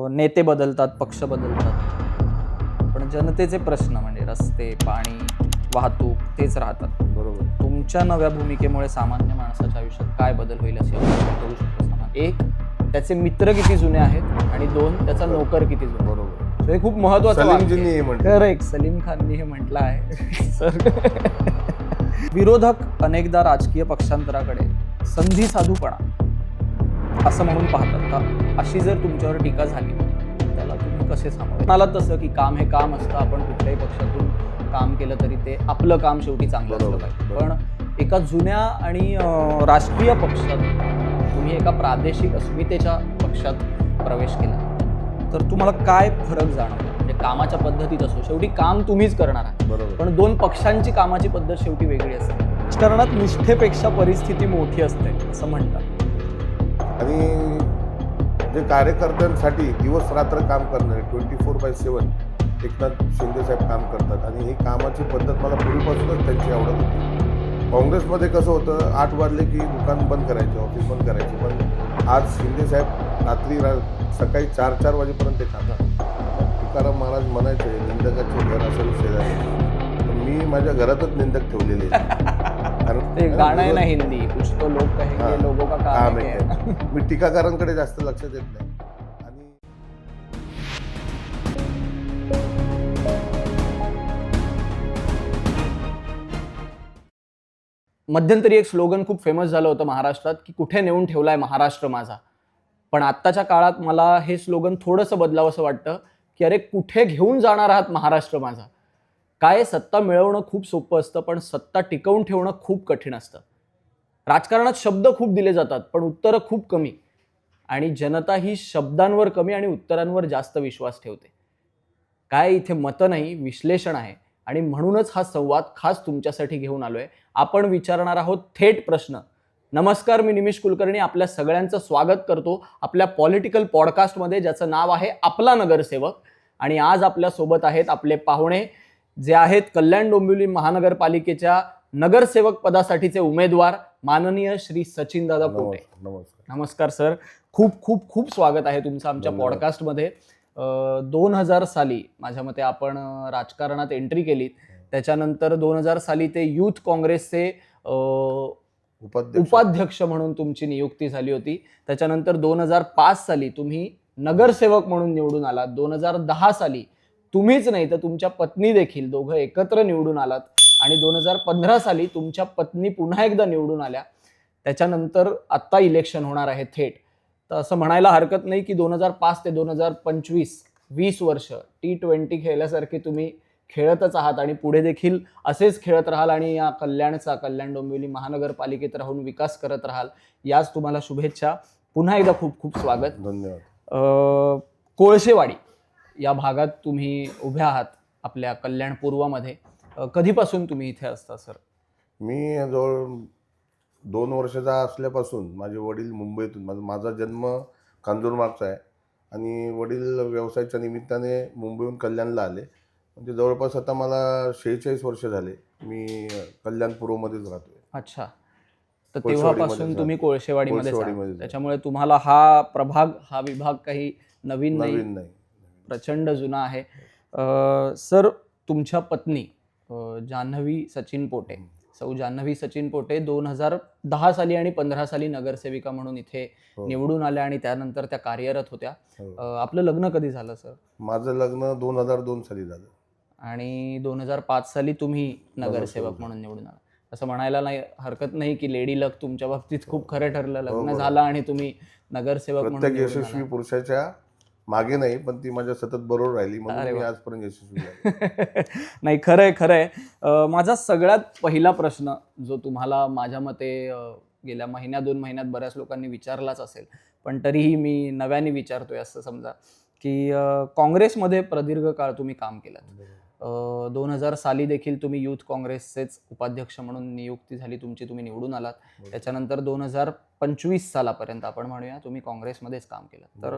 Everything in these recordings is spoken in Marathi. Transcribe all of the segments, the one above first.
नेते बदलतात, पक्ष बदलतात, पण जनतेचे प्रश्न म्हणजे रस्ते, पाणी, वाहतूक तेच राहतात. बरोबर. तुमच्या नव्या भूमिकेमुळे सामान्य माणसाच्या आयुष्यात काय बदल होईल अशी अपेक्षा करू शकतो समाज? एक, त्याचे मित्र किती जुने आहेत आणि दोन, त्याचा नोकर किती जुना. बरोबर. तर हे खूप महत्वाचं सलीमजींनी हे म्हटलं. करेक्ट, सलीम खाननी हे म्हटलं आहे. सर, विरोधक अनेकदा राजकीय पक्षांतराकडे संधी साधूपणा असं म्हणून पाहतात. तर अशी जर तुमच्यावर टीका झाली त्याला तुम्ही कसे सामोरे म्हणाला तसं की काम हे काम असतं, आपण कुठल्याही पक्षातून काम केलं तरी ते आपलं काम शेवटी चांगलं असलं पाहिजे. पण एका जुन्या आणि राष्ट्रीय पक्षात तुम्ही एका प्रादेशिक अस्मितेच्या पक्षात प्रवेश केला तर तुम्हाला काय फरक जाणवला? म्हणजे कामाच्या पद्धतीत असो, शेवटी काम तुम्हीच करणार आहे, बरोबर. पण दोन पक्षांची कामाची पद्धत शेवटी वेगळी असते. राजकारणात निष्ठेपेक्षा परिस्थिती मोठी असते असं म्हणतात. आणि जे कार्यकर्त्यांसाठी दिवस रात्र काम करणारे 24/7 एकनाथ शिंदे साहेब काम करतात आणि ही कामाची पद्धत मला पूर्वीपासूनच त्यांची आवडत होती. काँग्रेसमध्ये कसं होतं, 8 वाजले की दुकान बंद करायचे, ऑफिस बंद करायचे, पण आज शिंदे साहेब सकाळी 4 वाजेपर्यंत ते खातात. तुकाराम महाराज म्हणायचे, निंदकाचे घर असेल शेजारी, पण मी माझ्या घरातच निंदक ठेवलेले आहेत. ते गाणं आहे ना हिंदी, कुछ तो लोग कहेंगे, लोगों का काम है. मी टीकाकारांकडे जास्त लक्ष देत नाही. आणि मध्यंतरी एक स्लोगन खूप फेमस झालं होतं महाराष्ट्रात की कुठे नेऊन ठेवलाय महाराष्ट्र माझा. पण आत्ताच्या काळात मला हे स्लोगन थोडंसं बदलावं असं वाटतं की अरे कुठे घेऊन जाणार आहात महाराष्ट्र माझा. काय, सत्ता मिळवणं खूप सोपं असतं, पण सत्ता टिकवून ठेवणं खूप कठीण असतं. राजकारणात शब्द खूप दिले जातात पण उत्तरं खूप कमी, आणि जनता ही शब्दांवर कमी आणि उत्तरांवर जास्त विश्वास ठेवते. काय, इथे मतं नाही, विश्लेषण आहे. आणि म्हणूनच हा संवाद खास तुमच्यासाठी घेऊन आलोय. आपण विचारणार आहोत थेट प्रश्न. नमस्कार, मी निमिष कुलकर्णी आपल्या सगळ्यांचं स्वागत करतो आपल्या पॉलिटिकल पॉडकास्टमध्ये, ज्याचं नाव आहे आपला नगरसेवक. आणि आज आपल्या सोबत आहेत आपले पाहुणे, जे आहेत कल्याण डोंबिवली महानगरपालिकेच्या नगरसेवक पदासाठीचे उमेदवार माननीय श्री सचिन दादा पोटे. नमस्कार. नमस्कार सर, खूप खूप खूप स्वागत आहे तुमचं आमच्या पॉडकास्टमध्ये. 2000 साली माझ्या मते आपण राजकारणात एंट्री केलीत. त्याच्यानंतर 2000 साली ते युथ काँग्रेसचे उपाध्यक्ष म्हणून तुमची नियुक्ती झाली होती. त्याच्यानंतर 2005 साली तुम्ही नगरसेवक म्हणून निवडून आलात. 2010 साली तुम्हीच नाही तर तुमच्या पत्नी देखील, दोघं एकत्र निवडून आलात. आणि 2015 साली तुमच्या पत्नी पुन्हा एकदा निवडून आल्या. त्याच्यानंतर आत्ता इलेक्शन होणार आहे थेट. तर असं म्हणायला हरकत नाही की 2005 ते 2025 20 वर्ष T20 खेळल्यासारखे तुम्ही खेळतच आहात आणि पुढे देखील असेच खेळत राहाल आणि या कल्याण डोंबिवली महानगरपालिकेत राहून विकास करत राहाल. याच तुम्हाला शुभेच्छा. पुन्हा एकदा खूप खूप स्वागत. धन्यवाद. कोळशेवाडी या भागात तुम्ही उभ्या आहात आपल्या कल्याण पूर्वमध्ये. कधीपासून तुम्ही इथे असता सर? मी जवळ 2 वर्षाचा असल्यापासून, माझे वडील मुंबईतून, माझा जन्म कांजूरमार्गचा आहे आणि वडील व्यवसायाच्या निमित्ताने मुंबईहून कल्याणला आले. म्हणजे जवळपास आता मला 46 वर्ष झाले मी कल्याण पूर्वमध्येच राहतोय. अच्छा, तर तेव्हापासून तुम्ही कोळशेवाडीमध्ये कोळशेवाडीमध्ये. त्याच्यामुळे तुम्हाला हा प्रभाग, हा विभाग काही नवीन नाही, प्रचंड जुना आहे. सर, तुमच्या पत्नी जान्हवी सचिन पोटे, सौ जान्हवी सचिन पोटे 2010 साली आणि 15 साली नगरसेविका म्हणून इथे निवडून आल्या आणि त्यानंतर त्या कार्यरत होत्या. आपलं लग्न कधी झालं सर? माझं लग्न 2002 साली झालं. आणि 2005 साली तुम्ही नगरसेवक म्हणून निवडून आला. असं म्हणायला नाही हरकत नाही की लेडी लक तुमच्या बाबतीत खूप खरं ठरलं. लग्न झालं आणि तुम्ही नगरसेवक म्हणून प्रत्येक यशस्वी पुरुषाच्या मागे नाही, पण ती माझ्या सतत बरोबर राहिली म्हणून मी आजपर्यंत यशस्वी झालो. नाही, खरंय. माझा सगळ्यात पहिला प्रश्न जो तुम्हाला माझ्या मते गेल्या 1-2 महिन्यात बऱ्याच लोकांनी विचारलाच असेल, पण तरीही मी नव्याने विचारतोय. असं समजा की काँग्रेसमध्ये प्रदीर्घ काळ तुम्ही काम केलं. 2000 साली देखील तुम्ही युथ काँग्रेसचेच उपाध्यक्ष म्हणून नियुक्ती झाली तुमची, तुम्ही निवडून आलात. त्याच्यानंतर 2025 सालापर्यंत आपण म्हणूया तुम्ही काँग्रेसमध्येच काम केलं. तर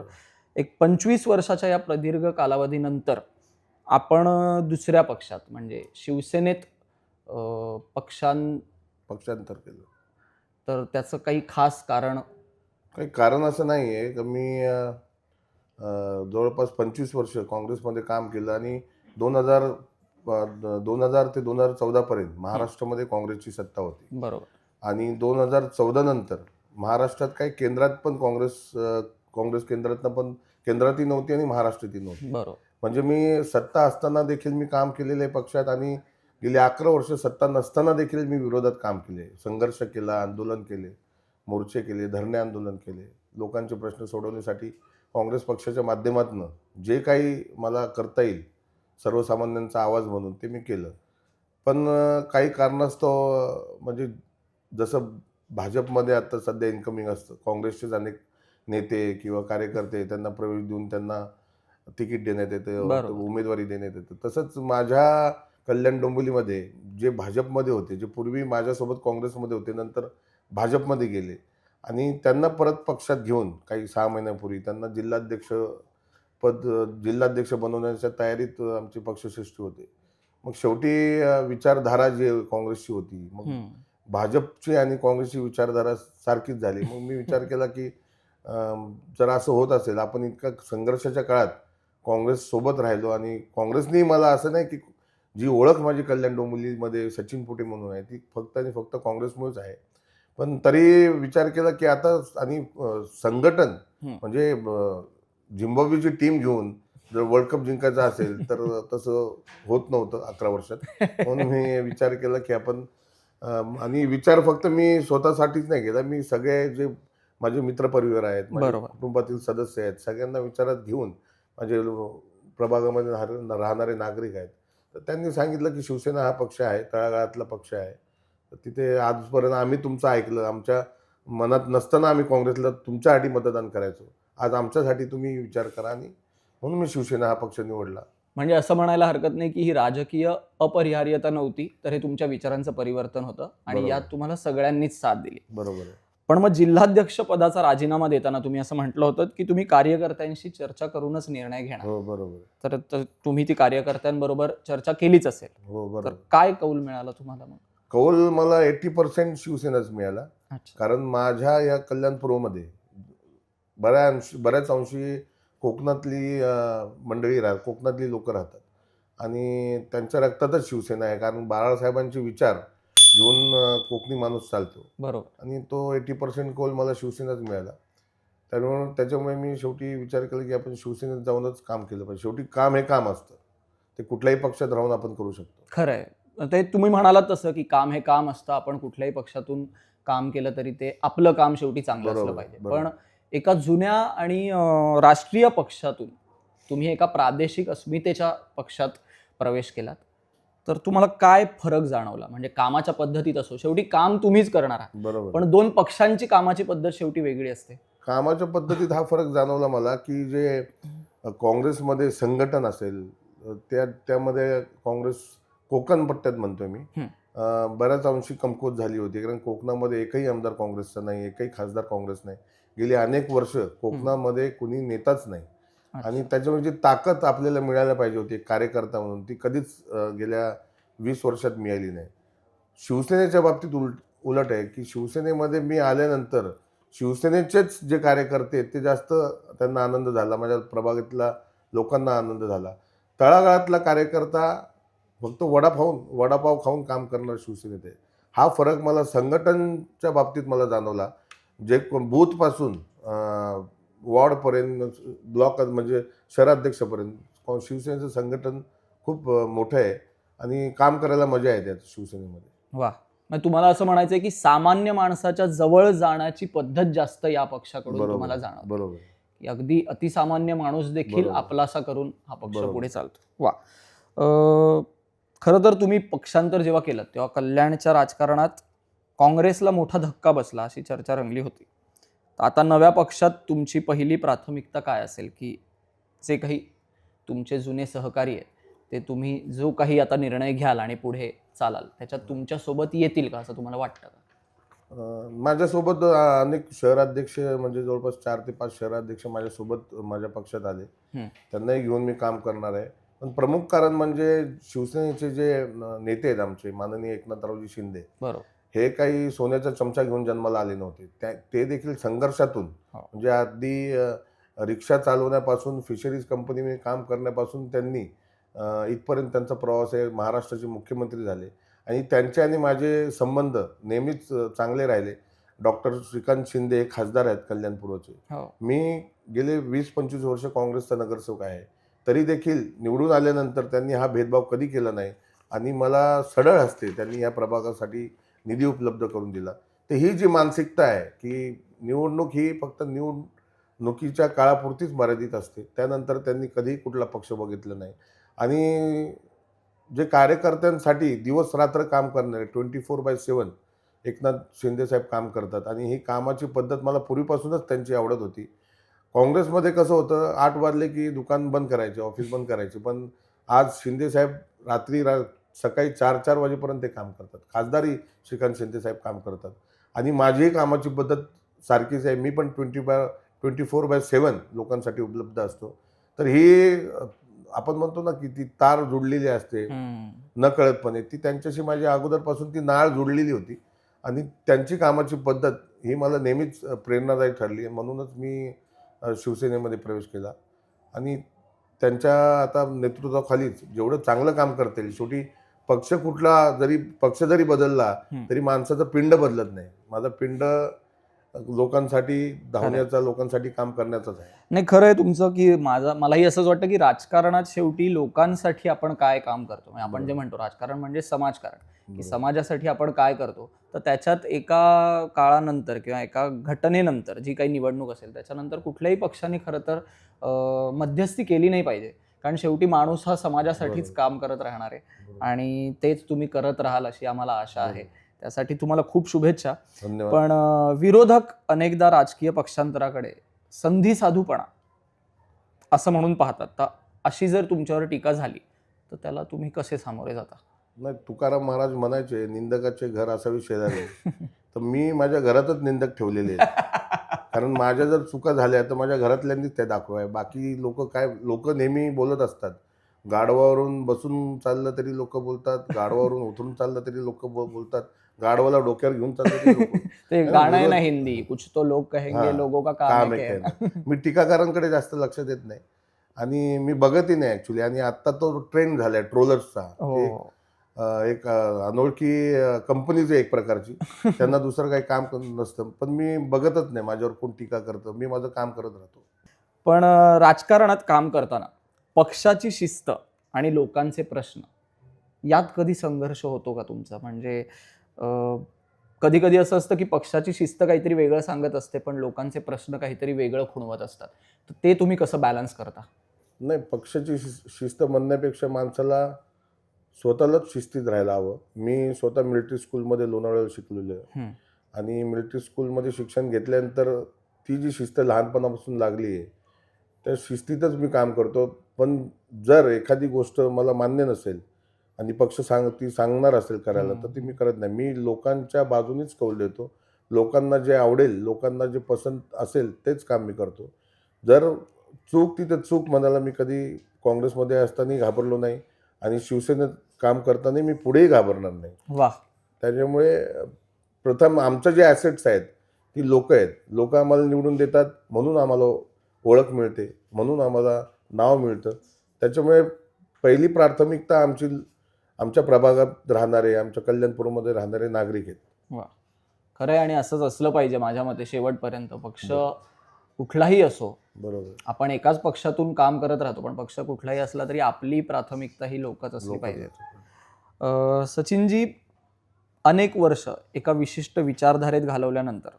एक 25 वर्षाच्या या प्रदीर्घ कालावधीनंतर आपण दुसऱ्या पक्षात म्हणजे शिवसेनेत पक्षांतर केलं. तर त्याचं काही खास कारण? काही कारण असं नाही आहे की मी जवळपास 25 वर्ष काँग्रेसमध्ये काम केलं आणि 2000 ते 2014 पर्यंत महाराष्ट्रामध्ये काँग्रेसची सत्ता होती. बरोबर. आणि 2014 नंतर महाराष्ट्रात काही केंद्रात पण काँग्रेस केंद्रातनं पण केंद्रातही नव्हती आणि महाराष्ट्रातही नव्हती. बरोबर. म्हणजे मी सत्ता असताना देखील मी काम केलेलं आहे पक्षात आणि गेली 11 वर्ष सत्ता नसताना देखील मी विरोधात काम केले, संघर्ष केला, आंदोलन केले, मोर्चे केले, धरणे आंदोलन केले, लोकांचे प्रश्न सोडवण्यासाठी काँग्रेस पक्षाच्या माध्यमातून जे काही मला करता येईल सर्वसामान्यांचा आवाज म्हणून ते मी केलं. पण काही कारणास्तव म्हणजे जसं भाजपमध्ये आता सध्या इन्कमिंग असतं, काँग्रेसचेच अनेक नेते किंवा कार्यकर्ते त्यांना प्रवेश देऊन त्यांना तिकीट देण्यात येतं, बरोबर. उमेदवारी देण्यात येतं. तसंच माझ्या कल्याण डोंबिवलीमध्ये जे भाजपमध्ये होते, जे पूर्वी माझ्यासोबत काँग्रेसमध्ये होते, नंतर भाजपमध्ये गेले आणि त्यांना परत पक्षात घेऊन काही 6 महिन्यापूर्वी त्यांना जिल्हाध्यक्ष बनवण्याच्या तयारीत आमची पक्षश्रेष्ठी होते. मग शेवटी विचारधारा जी काँग्रेसची होती, मग भाजपची आणि काँग्रेसची विचारधारा सारखीच झाली. मग मी विचार केला की जर असं होत असेल, आपण इतक्या संघर्षाच्या काळात काँग्रेस सोबत राहिलो आणि काँग्रेसने मला असं नाही की जी ओळख माझी कल्याण डोंबिवलीमध्ये सचिन पोटे म्हणून आहे ती फक्त आणि फक्त काँग्रेसमुळेच आहे. पण तरी विचार केला की आता आणि संघटन म्हणजे झिम्बाब्वेची टीम घेऊन जर वर्ल्ड कप जिंकायचा असेल तर तसं होत नव्हतं 11 वर्षात. म्हणून मी विचार केला की आपण आणि विचार फक्त मी स्वतःसाठीच नाही केला, मी सगळे जे माझे मित्रपरिवार आहेत, माझे कुटुंबातील सदस्य आहेत, सगळ्यांना विचारात घेऊन माझे प्रभागामध्ये राहणारे नागरिक आहेत, तर त्यांनी सांगितलं की शिवसेना हा पक्ष आहे, तळागाळातला पक्ष आहे. तर तिथे आजपर्यंत आम्ही तुमचं ऐकलं, आमच्या मनात नसताना आम्ही काँग्रेसला तुमच्यासाठी मतदान करायचो, आज आमच्यासाठी तुम्ही विचार करा आणि म्हणून मी शिवसेना हा पक्ष निवडला. म्हणजे असं म्हणायला हरकत नाही की ही राजकीय अपरिहार्यता नव्हती, तर हे तुमच्या विचारांचं परिवर्तन होतं आणि यात तुम्हाला सगळ्यांनीच साथ दिली. बरोबर आहे. पण मग जिल्हाध्यक्ष पदाचा राजीनामा देताना तुम्ही असं म्हटलं होतं की तुम्ही कार्यकर्त्यांशी चर्चा करूनच निर्णय घेणार. हो बरोबर. तर तुम्ही ती कार्यकर्त्यांबरोबर चर्चा केलीच असेल. हो तर बरोबर. काय कौल मिळाला तुम्हाला मग? कौल मला 80% शिवसेनाच मिळाला. कारण माझ्या या कल्याण पूर्वमध्ये बऱ्याच अंशी कोकणातली मंडळी कोकणातली लोक राहतात आणि त्यांच्या रक्तातच शिवसेना आहे. कारण बाळासाहेबांचे विचार घेऊन कोकणी माणूस चालतो. बरोबर. आणि तो 80% कौल मला शिवसेनाच मिळाला. त्याच्यामुळे मी शेवटी विचार केला की आपण शिवसेनेत जाऊनच काम केलं पाहिजे. शेवटी काम हे काम असतं, ते कुठल्याही पक्षात राहून आपण करू शकतो. खरं आहे. ते तुम्ही म्हणालात तसं की काम हे काम असतं, आपण कुठल्याही पक्षातून काम केलं तरी ते आपलं काम शेवटी चांगलं असलं पाहिजे. पण एका जुन्या आणि राष्ट्रीय पक्षातून तुम्ही एका प्रादेशिक अस्मितेच्या पक्षात प्रवेश केलात, तर तुम्हाला काय फरक जाणवला? म्हणजे कामाच्या पद्धतीत असो, शेवटी काम तुम्हीच करणार आहात, बरोबर. पण दोन पक्षांची कामाची पद्धत शेवटी वेगळी असते. कामाच्या पद्धतीत हा फरक जाणवला मला की जे काँग्रेसमध्ये संघटन असेल त्यामध्ये काँग्रेस कोकण पट्ट्यात म्हणतोय मी, बऱ्याच अंशी कमकुवत झाली होती. कारण कोकणामध्ये एकही आमदार काँग्रेसचा नाही, एकही खासदार काँग्रेस नाही. गेली अनेक वर्ष कोकणामध्ये कुणी नेताच नाही आणि त्याच्यामुळे जी ताकद आपल्याला मिळायला पाहिजे होती कार्यकर्ता म्हणून, ती कधीच गेल्या 20 वर्षात मिळाली नाही. शिवसेनेच्या बाबतीत उलट आहे की शिवसेनेमध्ये मी आल्यानंतर शिवसेनेचेच जे कार्यकर्ते आहेत ते जास्त त्यांना आनंद झाला, माझ्या प्रभागातल्या लोकांना आनंद झाला. तळागाळातला कार्यकर्ता फक्त वडापाव खाऊन काम करणार शिवसेनेत आहे. हा फरक मला संघटनच्या बाबतीत मला जाणवला. जे बूथपासून वॉर्डपर्यंत, ब्लॉक म्हणजे शहराध्यक्षपर्यंत शिवसेनेचं संघटन खूप मोठं आहे आणि काम करायला मजा येते शिवसेनेमध्ये. वा. मग तुम्हाला असं म्हणायचं आहे की सामान्य माणसाच्या जवळ जाण्याची पद्धत जास्त या पक्षाकडून तुम्हाला जाणवते. बरोबर. की अगदी अतिसामान्य माणूस देखील आपलासा करून हा पक्ष पुढे चालतो. वा. खरं तर तुम्ही पक्षांतर जेव्हा केलं तेव्हा कल्याणच्या राजकारणात काँग्रेसला मोठा धक्का बसला अशी चर्चा रंगली होती. तर आता नव्या पक्षात तुमची पहिली प्राथमिकता काय असेल? की जे काही तुमचे जुने सहकारी आहेत ते तुम्ही जो काही आता निर्णय घ्याल आणि पुढे चालाल त्याच्यात तुमच्यासोबत येतील का, असं तुम्हाला वाटतं का? माझ्यासोबत अनेक शहराध्यक्ष म्हणजे जवळपास 4 ते 5 शहराध्यक्ष माझ्यासोबत माझ्या पक्षात आले. त्यांनाही घेऊन मी काम करणार आहे. पण प्रमुख कारण म्हणजे शिवसेनेचे जे नेते आहेत आमचे, माननीय एकनाथरावजी शिंदे, बरोबर, हे काही सोन्याचा चमचा घेऊन जन्माला आले नव्हते. ते देखील संघर्षातून म्हणजे अगदी रिक्षा चालवण्यापासून फिशरीज कंपनीमध्ये काम करण्यापासून त्यांनी इथपर्यंत त्यांचा प्रवास आहे. महाराष्ट्राचे मुख्यमंत्री झाले आणि त्यांचे आणि माझे संबंध नेहमीच चांगले राहिले. डॉक्टर श्रीकांत शिंदे हे खासदार आहेत कल्याणपूर्वचे. हो. मी गेले 20-25 वर्ष काँग्रेसचा नगरसेवक आहे. तरी देखील निवडून आल्यानंतर त्यांनी हा भेदभाव कधी केला नाही आणि मला सरळ हस्ते त्यांनी या प्रभागासाठी निधी उपलब्ध करून दिला. तर ही जी मानसिकता आहे की निवडणूक ही फक्त निवडणुकीच्या काळापुरतीच मर्यादित असते. त्यानंतर त्यांनी कधीही कुठला पक्ष बघितला नाही आणि जे कार्यकर्त्यांसाठी दिवस रात्र काम करणारे 24/7 एकनाथ शिंदेसाहेब काम करतात आणि ही कामाची पद्धत मला पूर्वीपासूनच त्यांची आवडत होती. काँग्रेसमध्ये कसं होतं 8 वाजले की दुकान बंद करायचे, ऑफिस बंद करायचे. पण आज शिंदेसाहेब सकाळी 4-4 वाजेपर्यंत ते काम करतात. खासदारही श्रीकांत शिंदेसाहेब काम करतात आणि माझीही कामाची पद्धत सारखीच आहे. मी पण 24/7 लोकांसाठी उपलब्ध असतो. तर ही आपण म्हणतो ना की ती तार जुडलेली असते नकळतपणे, ती त्यांच्याशी माझी अगोदरपासून ती नाळ जुडलेली होती आणि त्यांची कामाची पद्धत ही मला नेहमीच प्रेरणादायी ठरली. म्हणूनच मी शिवसेनेमध्ये प्रवेश केला आणि त्यांच्या आता नेतृत्वाखालीच जेवढं चांगलं काम करता येईल. शेवटी पक्ष जरी बदलला तरी माणसाचं पिंड बदलत नाही. माझं पिंड लोकांसाठी धावण्याचा, लोकांसाठी काम करण्याचाच आहे. नाही, खरं आहे तुमचं की मलाही असंच वाटतं की राजकारणात शेवटी लोकांसाठी आपण काय काम करतो. म्हणजे आपण जे म्हणतो राजकारण म्हणजे समाजकारण, की समाजासाठी आपण काय करतो. तर त्याच्यात एका काळानंतर किंवा एका घटनेनंतर जी काही निवडणूक असेल त्याच्यानंतर कुठल्याही पक्षाने खरं तर मध्यस्थी केली नाही पाहिजे. कारण शेवटी माणूस हा समाजासाठीच काम करत राहणार आहे आणि तेच तुम्ही करत राहाल अशी आम्हाला आशा आहे. त्यासाठी तुम्हाला खूप शुभेच्छा. धन्यवाद. पण विरोधक अनेकदा राजकीय पक्षांतराकडे संधी साधूपणा असं म्हणून पाहतात. तर अशी जर तुमच्यावर टीका झाली तर त्याला तुम्ही कसे सामोरे जाता? नाही, तुकाराम महाराज म्हणायचे निंदकाचे घर असावे शेजारी. तर मी माझ्या घरातच निंदक ठेवलेले आहेत. कारण माझ्या जर चुका झाल्या तर माझ्या घरातल्यांनीच त्या दाखवाय. बाकी लोक नेहमी बोलत असतात. गाढवावरून बसून चाललं तरी लोक बोलतात, गाढवावरून उतरून चाललं तरी लोक बोलतात, गाढवाला डोक्यावर घेऊन चाललं तरी लोक. ते गाणं आहे ना हिंदी, कुछ तो लोग कहेंगे लोगों का काम है कहना. मी टीकाकारांकडे जास्त लक्ष देत नाही आणि मी बघतही नाही ऍक्च्युली. आणि आता तो ट्रेंड झालाय ट्रोलर्सचा. एक अनोळखी कंपनीच एक प्रकारची, त्यांना दुसरं काही काम नसतं. पण मी बघतच नाही माझ्यावर कोण टीका करतं. मी माझं काम करत राहतो. पण राजकारणात काम करताना पक्षाची शिस्त आणि लोकांचे प्रश्न यात कधी संघर्ष होतो का तुमचा? म्हणजे कधी कधी असं असतं की पक्षाची शिस्त काहीतरी वेगळं सांगत असते पण लोकांचे प्रश्न काहीतरी वेगळं खुणवत असतात. तर ते तुम्ही कसं बॅलन्स करता? नाही, पक्षाची शिस्त म्हणण्यापेक्षा माणसाला स्वतःलाच शिस्तीत राहायला हवं. मी स्वतः मिलिटरी स्कूलमध्ये लोणावळ्याला शिकलेलो आहे आणि मिलिटरी स्कूलमध्ये शिक्षण घेतल्यानंतर ती जी शिस्त लहानपणापासून लागली आहे त्या शिस्तीतच मी काम करतो. पण जर एखादी गोष्ट मला मान्य नसेल आणि पक्ष सांगणार असेल करायला तर ती मी करत नाही. मी लोकांच्या बाजूनीच कौल देतो. लोकांना जे आवडेल, लोकांना जे पसंत असेल तेच काम मी करतो. जर चूक तिथं चूक म्हणायला मी कधी काँग्रेसमध्ये असतानाही घाबरलो नाही आणि शिवसेनेत काम करताना मी पुढेही घाबरणार नाही. वाह. त्याच्यामुळे प्रथम आमचं जे ॲसेट्स आहेत ती लोक आहेत. लोक आम्हाला निवडून देतात म्हणून आम्हाला ओळख मिळते, म्हणून आम्हाला नाव मिळतं. त्याच्यामुळे पहिली प्राथमिकता आमच्या प्रभागात राहणारे, आमच्या कल्याणपूरमध्ये राहणारे नागरिक आहेत. वा, खरं आहे आणि असंच असलं पाहिजे माझ्या मते. शेवटपर्यंत पक्ष कुठलाही असो, बरोबर, आपण एकाच पक्षातून काम करत राहतो पण पक्ष कुठलाही असला तरी आपली प्राथमिकता ही लोकच असली पाहिजे. सचिनजी, अनेक वर्ष एका विशिष्ट विचारधारेत घालवल्यानंतर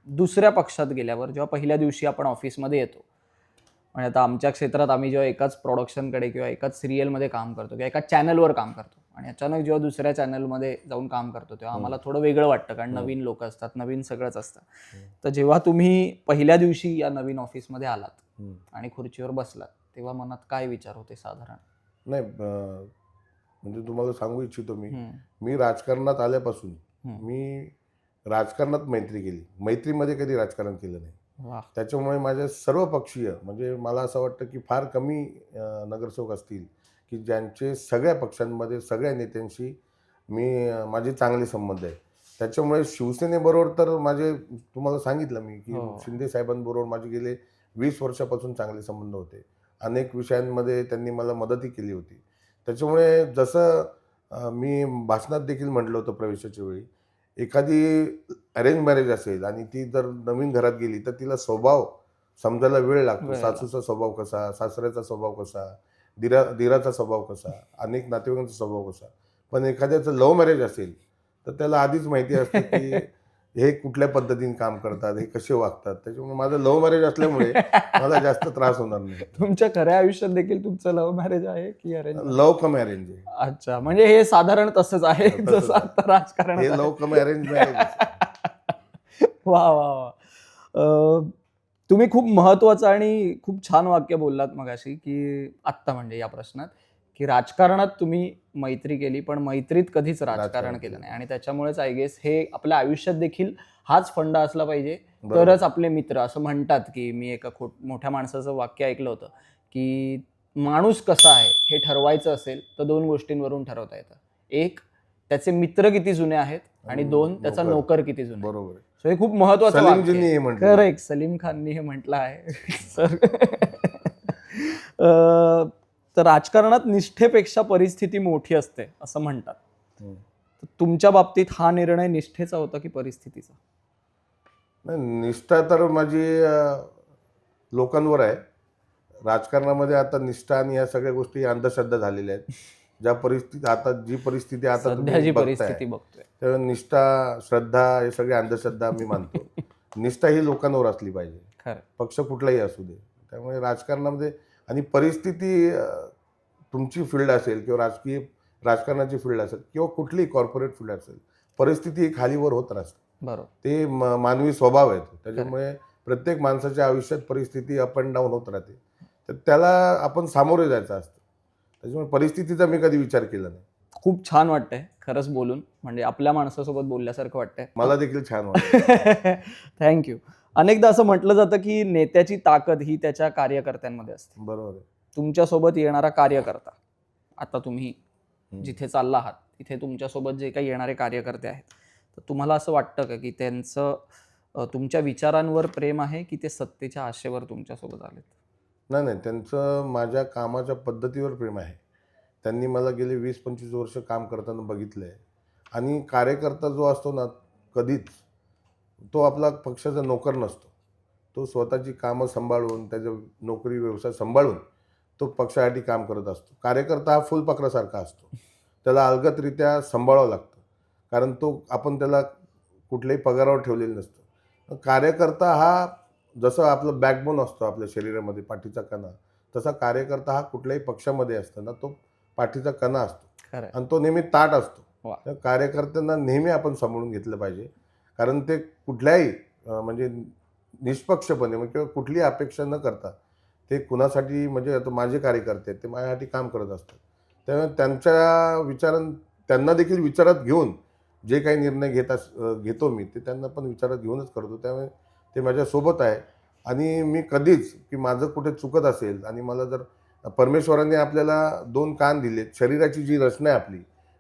दुसऱ्या पक्षात गेल्यावर जेव्हा पहिल्या दिवशी आपण ऑफिसमध्ये येतो, म्हणजे आता आमच्या क्षेत्रात आम्ही जेव्हा एकाच प्रोडक्शनकडे किंवा एकाच सिरियलमध्ये काम करतो किंवा एकाच चॅनलवर काम करतो आणि अचानक जेव्हा दुसऱ्या चॅनलमध्ये जाऊन काम करतो तेव्हा आम्हाला थोडं वेगळं वाटतं. कारण नवीन लोक असतात, नवीन सगळंच असतं. तर जेव्हा तुम्ही पहिल्या दिवशी या नवीन ऑफिसमध्ये आलात आणि खुर्चीवर बसलात तेव्हा मनात काय विचार होते साधारण? नाही, म्हणजे तुम्हाला सांगू इच्छितो मी राजकारणात आल्यापासून मी राजकारणात मैत्री केली. मैत्रीमध्ये कधी राजकारण केलं नाही. त्याच्यामुळे माझे सर्व पक्षीय, म्हणजे मला असं वाटतं की फार कमी नगरसेवक असतील की ज्यांचे सगळ्या पक्षांमध्ये सगळ्या नेत्यांशी माझे चांगले संबंध आहेत. त्याच्यामुळे शिवसेनेबरोबर तर तुम्हाला सांगितलं मी की शिंदे साहेबांबरोबर माझे गेले 20 वर्षापासून चांगले संबंध होते. अनेक विषयांमध्ये त्यांनी मला मदतही केली होती. त्याच्यामुळे जसं मी भाषणात देखील म्हटलं होतं प्रवेशाच्या वेळी, एखादी अरेंज मॅरेज असेल आणि ती जर नवीन घरात गेली तर तिला स्वभाव समजायला वेळ लागतो. वेळ सासूचा स्वभाव कसा, सासऱ्याचा स्वभाव कसा, दिराचा स्वभाव कसा, अनेक नातेवाईकांचा स्वभाव कसा. पण एखाद्याचं लव्ह मॅरेज असेल तर त्याला आधीच माहिती असतं की हे कुठल्या पद्धतीने काम करतात, हे कसे वागतात. त्याच्यामुळे माझं लव्ह मॅरेज असल्यामुळे मला जास्त त्रास होणार नाही. तुमच्या खऱ्या आयुष्यात देखील तुमचं लव्ह मॅरेज आहे की अरेंज? लव्ह कम अरेंज आहे. अच्छा, म्हणजे हे साधारण तसंच आहे तसंच जसं आहे. आता राजकारण हे लव्ह कम अरेंज मॅरेज. वा वा वा. तुम्ही खूप महत्वाचं आणि खूप छान वाक्य बोललात मगाशी, की आत्ता म्हणजे या प्रश्नात, की राजकारणात तुम्ही मैत्री केली पण मैत्रीत कधीच राजकारण केलं नाही. आणि त्याच्यामुळेच आय गेस हे आपल्या आयुष्यात देखील हाच फंडा असला पाहिजे तरच आपले मित्र. असं म्हणतात की मी एका मोठ्या माणसाचं वाक्य ऐकलं होतं की माणूस कसा आहे हे ठरवायचं असेल तर 2 गोष्टींवरून ठरवता येतं. एक, त्याचे मित्र किती जुने आहेत आणि 2, त्याचा नोकर किती जुना आहे. बरोबर आहे. सो हे खूप महत्वाचं वाक्य सलीमजींनी आहे. हे म्हटलं. करेक्ट, सलीम खाननी हे म्हटलं आहे. सर तर राजकारणात निष्ठेपेक्षा परिस्थिती मोठी असते असं म्हणतात. तर तुमच्या बाबतीत हा निर्णय निष्ठेचा होता की परिस्थितीचा? नाही, निष्ठा तर माझी लोकांवर आहे. राजकारणामध्ये आता निष्ठा आणि या सगळ्या गोष्टी अंधश्रद्धा झालेल्या आहेत. जी परिस्थिती आता सध्या जी तुम्ही परिस्थिती बघताय, बघतोय. तर निष्ठा, श्रद्धा हे सगळे अंधश्रद्धा मी मानतो. निष्ठा ही लोकांवर असली पाहिजे, खरं. पक्ष कुठलाही असू दे. त्यामुळे राजकारणामध्ये आणि परिस्थिती तुमची फील्ड असेल किंवा राजकारणाची फील्ड असेल किंवा कुठलीही कॉर्पोरेट फील्ड असेल, परिस्थिती ही खालीवर होत राहते. बरोबर. ते मानवी स्वभाव आहे. त्याच्यामुळे प्रत्येक माणसाच्या आयुष्यात परिस्थिती अप अँड डाऊन होत राहते. तर त्याला आपण सामोरे जायचं असतं. त्याच्यामुळे परिस्थितीचा मी कधी विचार केला नाही. खूप छान वाटतंय खरंच बोलून, म्हणजे आपल्या माणसासोबत बोलल्यासारखं वाटतंय. मला देखील छान वाटतं. थँक्यू. अनेकदा असं म्हटलं जातं की नेत्याची ताकद ही त्याच्या कार्यकर्त्यांमध्ये असते. बरोबर आहे. तुमच्यासोबत येणारा कार्यकर्ता, आता तुम्ही जिथे चालला आहात तिथे तुमच्यासोबत जे काही येणारे कार्यकर्ते आहेत, तर तुम्हाला असं वाटतं का की त्यांचं तुमच्या विचारांवर प्रेम आहे की ते सत्तेच्या आशेवर तुमच्यासोबत आलेत? नाही नाही, त्यांचं माझ्या कामाच्या पद्धतीवर प्रेम आहे. त्यांनी मला गेले 20-25 वर्ष काम करताना बघितलं आहे. आणि कार्यकर्ता जो असतो ना, कधीच तो आपला पक्षाचा नोकर नसतो. तो स्वतःची कामं सांभाळून, त्याचं नोकरी व्यवसाय सांभाळून तो पक्षासाठी काम करत असतो. कार्यकर्ता हा फुलपाखरासारखा असतो. त्याला अलगदरित्या सांभाळावं लागतं. कारण आपण त्याला कुठल्याही पगारावर ठेवलेलं नसतं. कार्यकर्ता हा जसं आपलं बॅकबोन असतो आपल्या शरीरामध्ये, पाठीचा कणा, तसा कार्यकर्ता हा कुठल्याही पक्षामध्ये असताना तो पाठीचा कणा असतो. खरं. आणि तो नेहमी ताठ असतो. वा. त्या कार्यकर्त्यांना नेहमी आपण सांभाळून घेतलं पाहिजे. कारण ते कुठल्याही म्हणजे निष्पक्षपणे किंवा कुठलीही अपेक्षा न करता ते कुणासाठी, म्हणजे आता माझे कार्यकर्ते आहेत, ते माझ्यासाठी काम करत असतात. त्यामुळे त्यांना देखील विचारात घेऊन जे काही निर्णय घेतो मी, ते त्यांना पण विचारात घेऊनच करतो. त्यामुळे ते माझ्यासोबत आहे. आणि मी कधीच की माझं कुठे चुकत असेल, आणि मला जर परमेश्वराने आपल्याला 2 कान दिलेत, शरीराची जी रचना आहे आपली,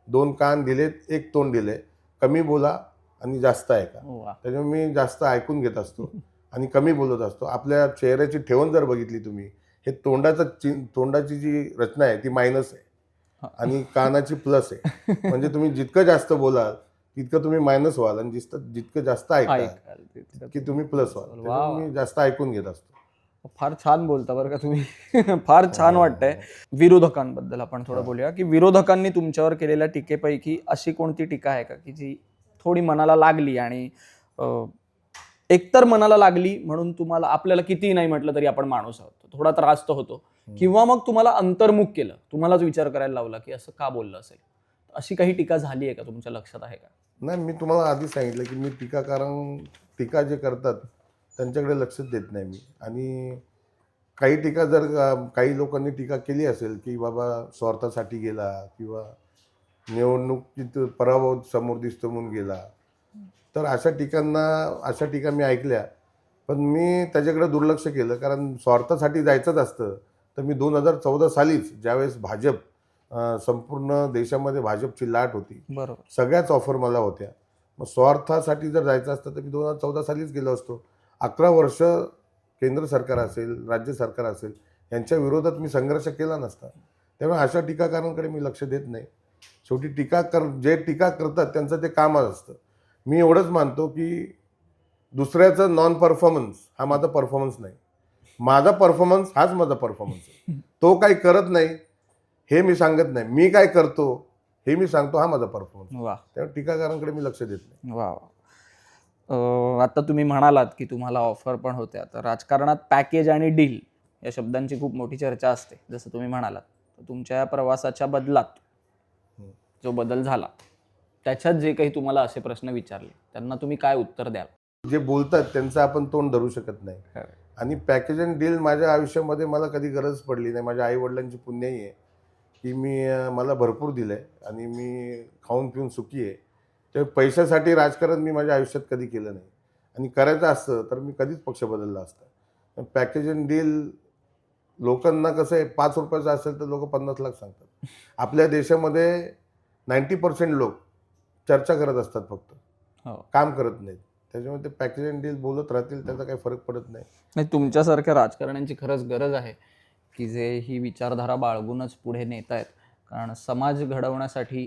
2 कान दिलेत, 1 तोंड दिले, कमी बोला आणि जास्त ऐका. वा. त्याच्यामुळे मी जास्त ऐकून घेत असतो आणि कमी बोलत असतो. आपल्या चेहऱ्याची ठेवण जर बघितली तुम्ही, हे तोंडाची जी रचना आहे ती मायनस आहे आणि कानाची प्लस आहे. म्हणजे तुम्ही जितकं जास्त बोलाल तितकं तुम्ही मायनस व्हाल, आणि जितकं जास्त ऐकाल की तुम्ही प्लस व्हाल. त्याच्यामुळे मी जास्त ऐकून घेत असतो. फार छान बोलता बरं का तुम्ही. फार छान वाटतंय. विरोधकांबद्दल आपण थोडं बोलूया, की विरोधकांनी तुमच्यावर केलेल्या टीकेपैकी अशी कोणती टीका आहे का की जी थोडी मनाला लागली, आणि एकतर मनाला लागली म्हणून तुम्हाला, आपल्याला कितीही नाही म्हटलं तरी आपण माणूस आहोत, थोडा त्रास तर होतो, किंवा मग तुम्हाला अंतर्मुख केलं, तुम्हालाच विचार करायला लावला की असं का बोललं असेल? अशी काही टीका झाली आहे का, तुमच्या लक्षात आहे का? नाही, मी तुम्हाला आधी सांगितलं की मी टीका जे करतात त्यांच्याकडे लक्षच देत नाही मी. आणि काही टीका जर काही लोकांनी टीका केली असेल की बाबा स्वार्थासाठी गेला किंवा निवडणुकीत पराभव समोर दिसतो म्हणून गेला, तर अशा टीका मी ऐकल्या. पण मी त्याच्याकडे दुर्लक्ष केलं. कारण स्वार्थासाठी जायचंच असतं तर मी 2014 सालीच, ज्यावेळेस भाजप संपूर्ण देशामध्ये भाजपची लाट होती, बरोबर, सगळ्याच ऑफर मला होत्या. मग स्वार्थासाठी जर जायचं असतं तर मी 2014 सालीच गेलो असतो. 11 वर्ष केंद्र सरकार असेल, राज्य सरकार असेल, यांच्या विरोधात मी संघर्ष केला नसता. त्यामुळे अशा टीकाकारांकडे मी लक्ष देत नाही. शेवटी जे टीका करतात त्यांचं ते कामच असतं. मी एवढंच मानतो की दुसऱ्याचं नॉन परफॉर्मन्स हा माझा परफॉर्मन्स नाही. माझा परफॉर्मन्स हाच माझा परफॉर्मन्स आहे. तो काही करत नाही हे मी सांगत नाही, मी काय करतो हे मी सांगतो, हा माझा परफॉर्मन्स. वा त्यामुळे टीकाकारांकडे मी लक्ष देत नाही. वा आता तुम्ही म्हणालात की तुम्हाला ऑफर पण होत्या, तर राजकारणात पॅकेज आणि डील या शब्दांची खूप मोठी चर्चा असते. जसं तुम्ही म्हणालात, तर तुमच्या या प्रवासाच्या बदलात जो बदल झाला त्याच्यात जे काही तुम्हाला असे प्रश्न विचारले त्यांना तुम्ही काय उत्तर द्याल? जे बोलतात त्यांचं आपण तोंड धरू शकत नाही. खरं. आणि पॅकेज अँड डील माझ्या आयुष्यामध्ये मला कधी गरज पडली नाही. माझ्या आईवडिलांची पुण्याई आहे की मला भरपूर दिलं आहे आणि मी खाऊन पिऊन सुखी आहे. तर पैशासाठी राजकारण मी माझ्या आयुष्यात कधी केलं नाही. आणि करायचं असतं तर मी कधीच पक्ष बदलला असता. पॅकेज अँड डील लोकांना कसं आहे, 5 रुपयाचं असेल तर लोक 50 लाख सांगतात. आपल्या देशामध्ये 90% लोक चर्चा करत असतात, फक्त हो. काम करत नाहीत. त्याच्यामुळे ते पॅकेज अँड डील बोलत राहतील, त्याचा काही फरक पडत नाही. नाही, तुमच्यासारख्या राजकारण्यांची खरंच गरज आहे की जे ही विचारधारा बाळगूनच पुढे नेत आहेत. कारण समाज घडवण्यासाठी,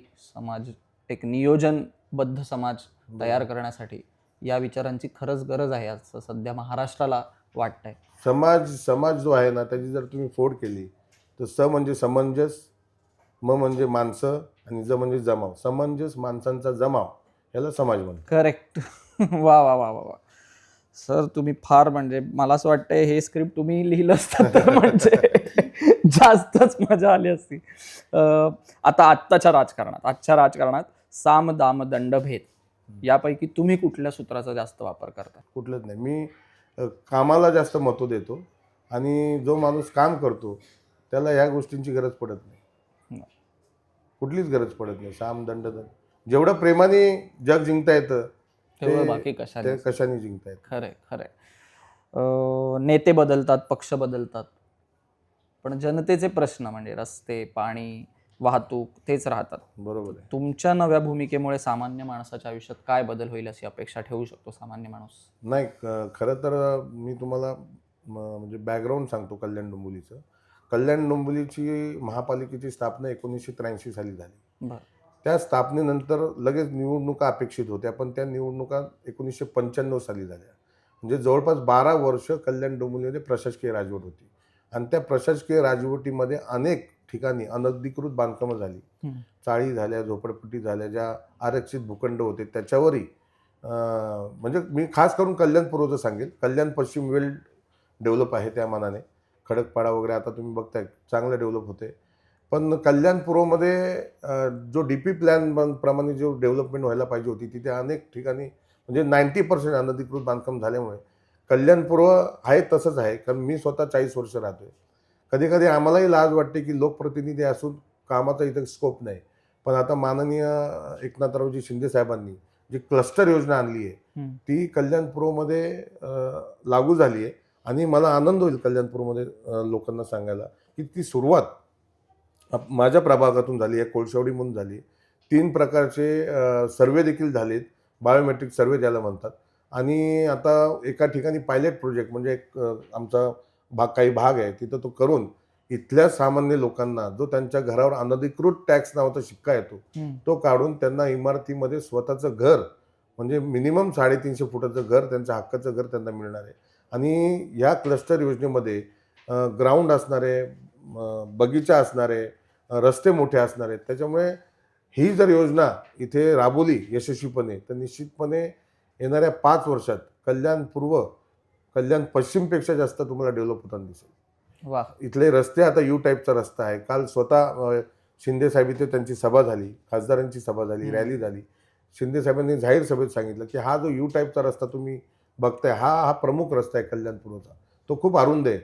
एक नियोजनबद्ध समाज तयार करण्यासाठी या विचारांची खरंच गरज आहे, असं सध्या महाराष्ट्राला वाटतंय. समाज जो आहे ना, त्याची जर तुम्ही फोड केली तर स म्हणजे समंजस, म म्हणजे माणसं आणि ज म्हणजे जमाव. समंजस माणसांचा जमाव याला समाज म्हणतात. करेक्ट. वा वा वा वा वा सर, तुम्ही फार, म्हणजे मला असं वाटतंय हे स्क्रिप्ट तुम्ही लिहिलं असतं तर म्हणजे जास्तच मजा आली असती. आता आजच्या राजकारणात साम दाम दंडभेद यापैकी तुम्ही कुठल्या सूत्राचा जास्त वापर करता? कुठलंच नाही. मी कामाला जास्त महत्त्व देतो आणि जो माणूस काम करतो त्याला ह्या गोष्टींची गरज पडत नाही. कुठलीच गरज पडत नाही. साम दंड जेवढं प्रेमाने जग जिंकता येतं तेवढं बाकी ते कशाने जिंकता येतं. खरंय. नेते बदलतात, पक्ष बदलतात, पण जनतेचे प्रश्न म्हणजे रस्ते, पाणी, वाहतूक तेच राहतात. बरोबर आहे. तुमच्या नव्या भूमिकेमुळे सामान्य माणसाच्या आयुष्यात काय बदल होईल अशी अपेक्षा ठेवू शकतो सामान्य माणूस? नाही, खरं तर मी तुम्हाला म्हणजे बॅकग्राऊंड सांगतो कल्याण डोंबिवलीचं. कल्याण डोंबिवलीची महापालिकेची स्थापना 1983 साली झाली. बरं. त्या स्थापनेनंतर लगेच निवडणुका अपेक्षित होत्या, पण त्या निवडणुका 1995 साली झाल्या. म्हणजे जवळपास 12 वर्ष कल्याण डोंबिवलीमध्ये प्रशासकीय राजवट होती. आणि त्या प्रशासकीय राजवटीमध्ये अनेक ठिकाणी अनधिकृत बांधकामं झाली. चाळी झाल्या, झोपडपट्टी झाल्या, ज्या आरक्षित भूखंड होते त्याच्यावरही म्हणजे मी खास करून कल्याण पूर्वचं सांगेल. कल्याण पश्चिम वेल डेव्हलप आहे त्या मानाने. खडकपाडा वगैरे आता तुम्ही बघताय चांगलं डेव्हलप होते. पण कल्याण पूर्वमध्ये जो DP प्लॅन प्रमाणे जो डेव्हलपमेंट व्हायला पाहिजे होती तिथे अनेक ठिकाणी म्हणजे 90% अनधिकृत बांधकाम झाल्यामुळे कल्याण पूर्व आहे तसंच आहे. कारण मी स्वतः 40 वर्ष राहतोय. कधी कधी आम्हालाही लाज वाटते की लोकप्रतिनिधी असून कामाचा इथं स्कोप नाही. पण आता माननीय एकनाथरावजी शिंदे साहेबांनी जी क्लस्टर योजना आणली आहे ती कल्याणपूरमध्ये लागू झाली आहे. आणि मला आनंद होईल कल्याणपूरमध्ये लोकांना सांगायला की ती सुरुवात माझ्या प्रभागातून झाली आहे. कोळशावडी म्हणून झाली. 3 प्रकारचे सर्वे देखील झालेत. बायोमेट्रिक सर्वे ज्याला म्हणतात. आणि आता एका ठिकाणी पायलट प्रोजेक्ट म्हणजे एक आमचा काही भाग आहे तिथं तो करून इथल्या सामान्य लोकांना जो त्यांच्या घरावर अनधिकृत टॅक्स नावाचा शिक्का येतो तो काढून त्यांना इमारतीमध्ये स्वतःचं घर म्हणजे मिनिमम 350 फुटाचं घर, त्यांच्या हक्काचं घर त्यांना मिळणार आहे. आणि ह्या क्लस्टर योजनेमध्ये ग्राउंड असणारे, बगीचा असणारे, रस्ते मोठे असणारे. त्याच्यामुळे ही जर योजना इथे राबवली यशस्वीपणे तर निश्चितपणे येणाऱ्या 5 वर्षात कल्याण पूर्व कल्याण पश्चिमपेक्षा जास्त तुम्हाला डेव्हलप होताना दिसेल. वा. इथले रस्ते आता U टाईपचा रस्ता आहे. काल स्वतः शिंदे साहेब इथे त्यांची सभा झाली, खासदारांची सभा झाली, रॅली झाली. शिंदे साहेबांनी जाहीर सभेत सांगितलं की हा जो U टाईपचा रस्ता तुम्ही बघताय हा प्रमुख रस्ता आहे कल्याणपूरचा. तो खूप अरुंद आहे.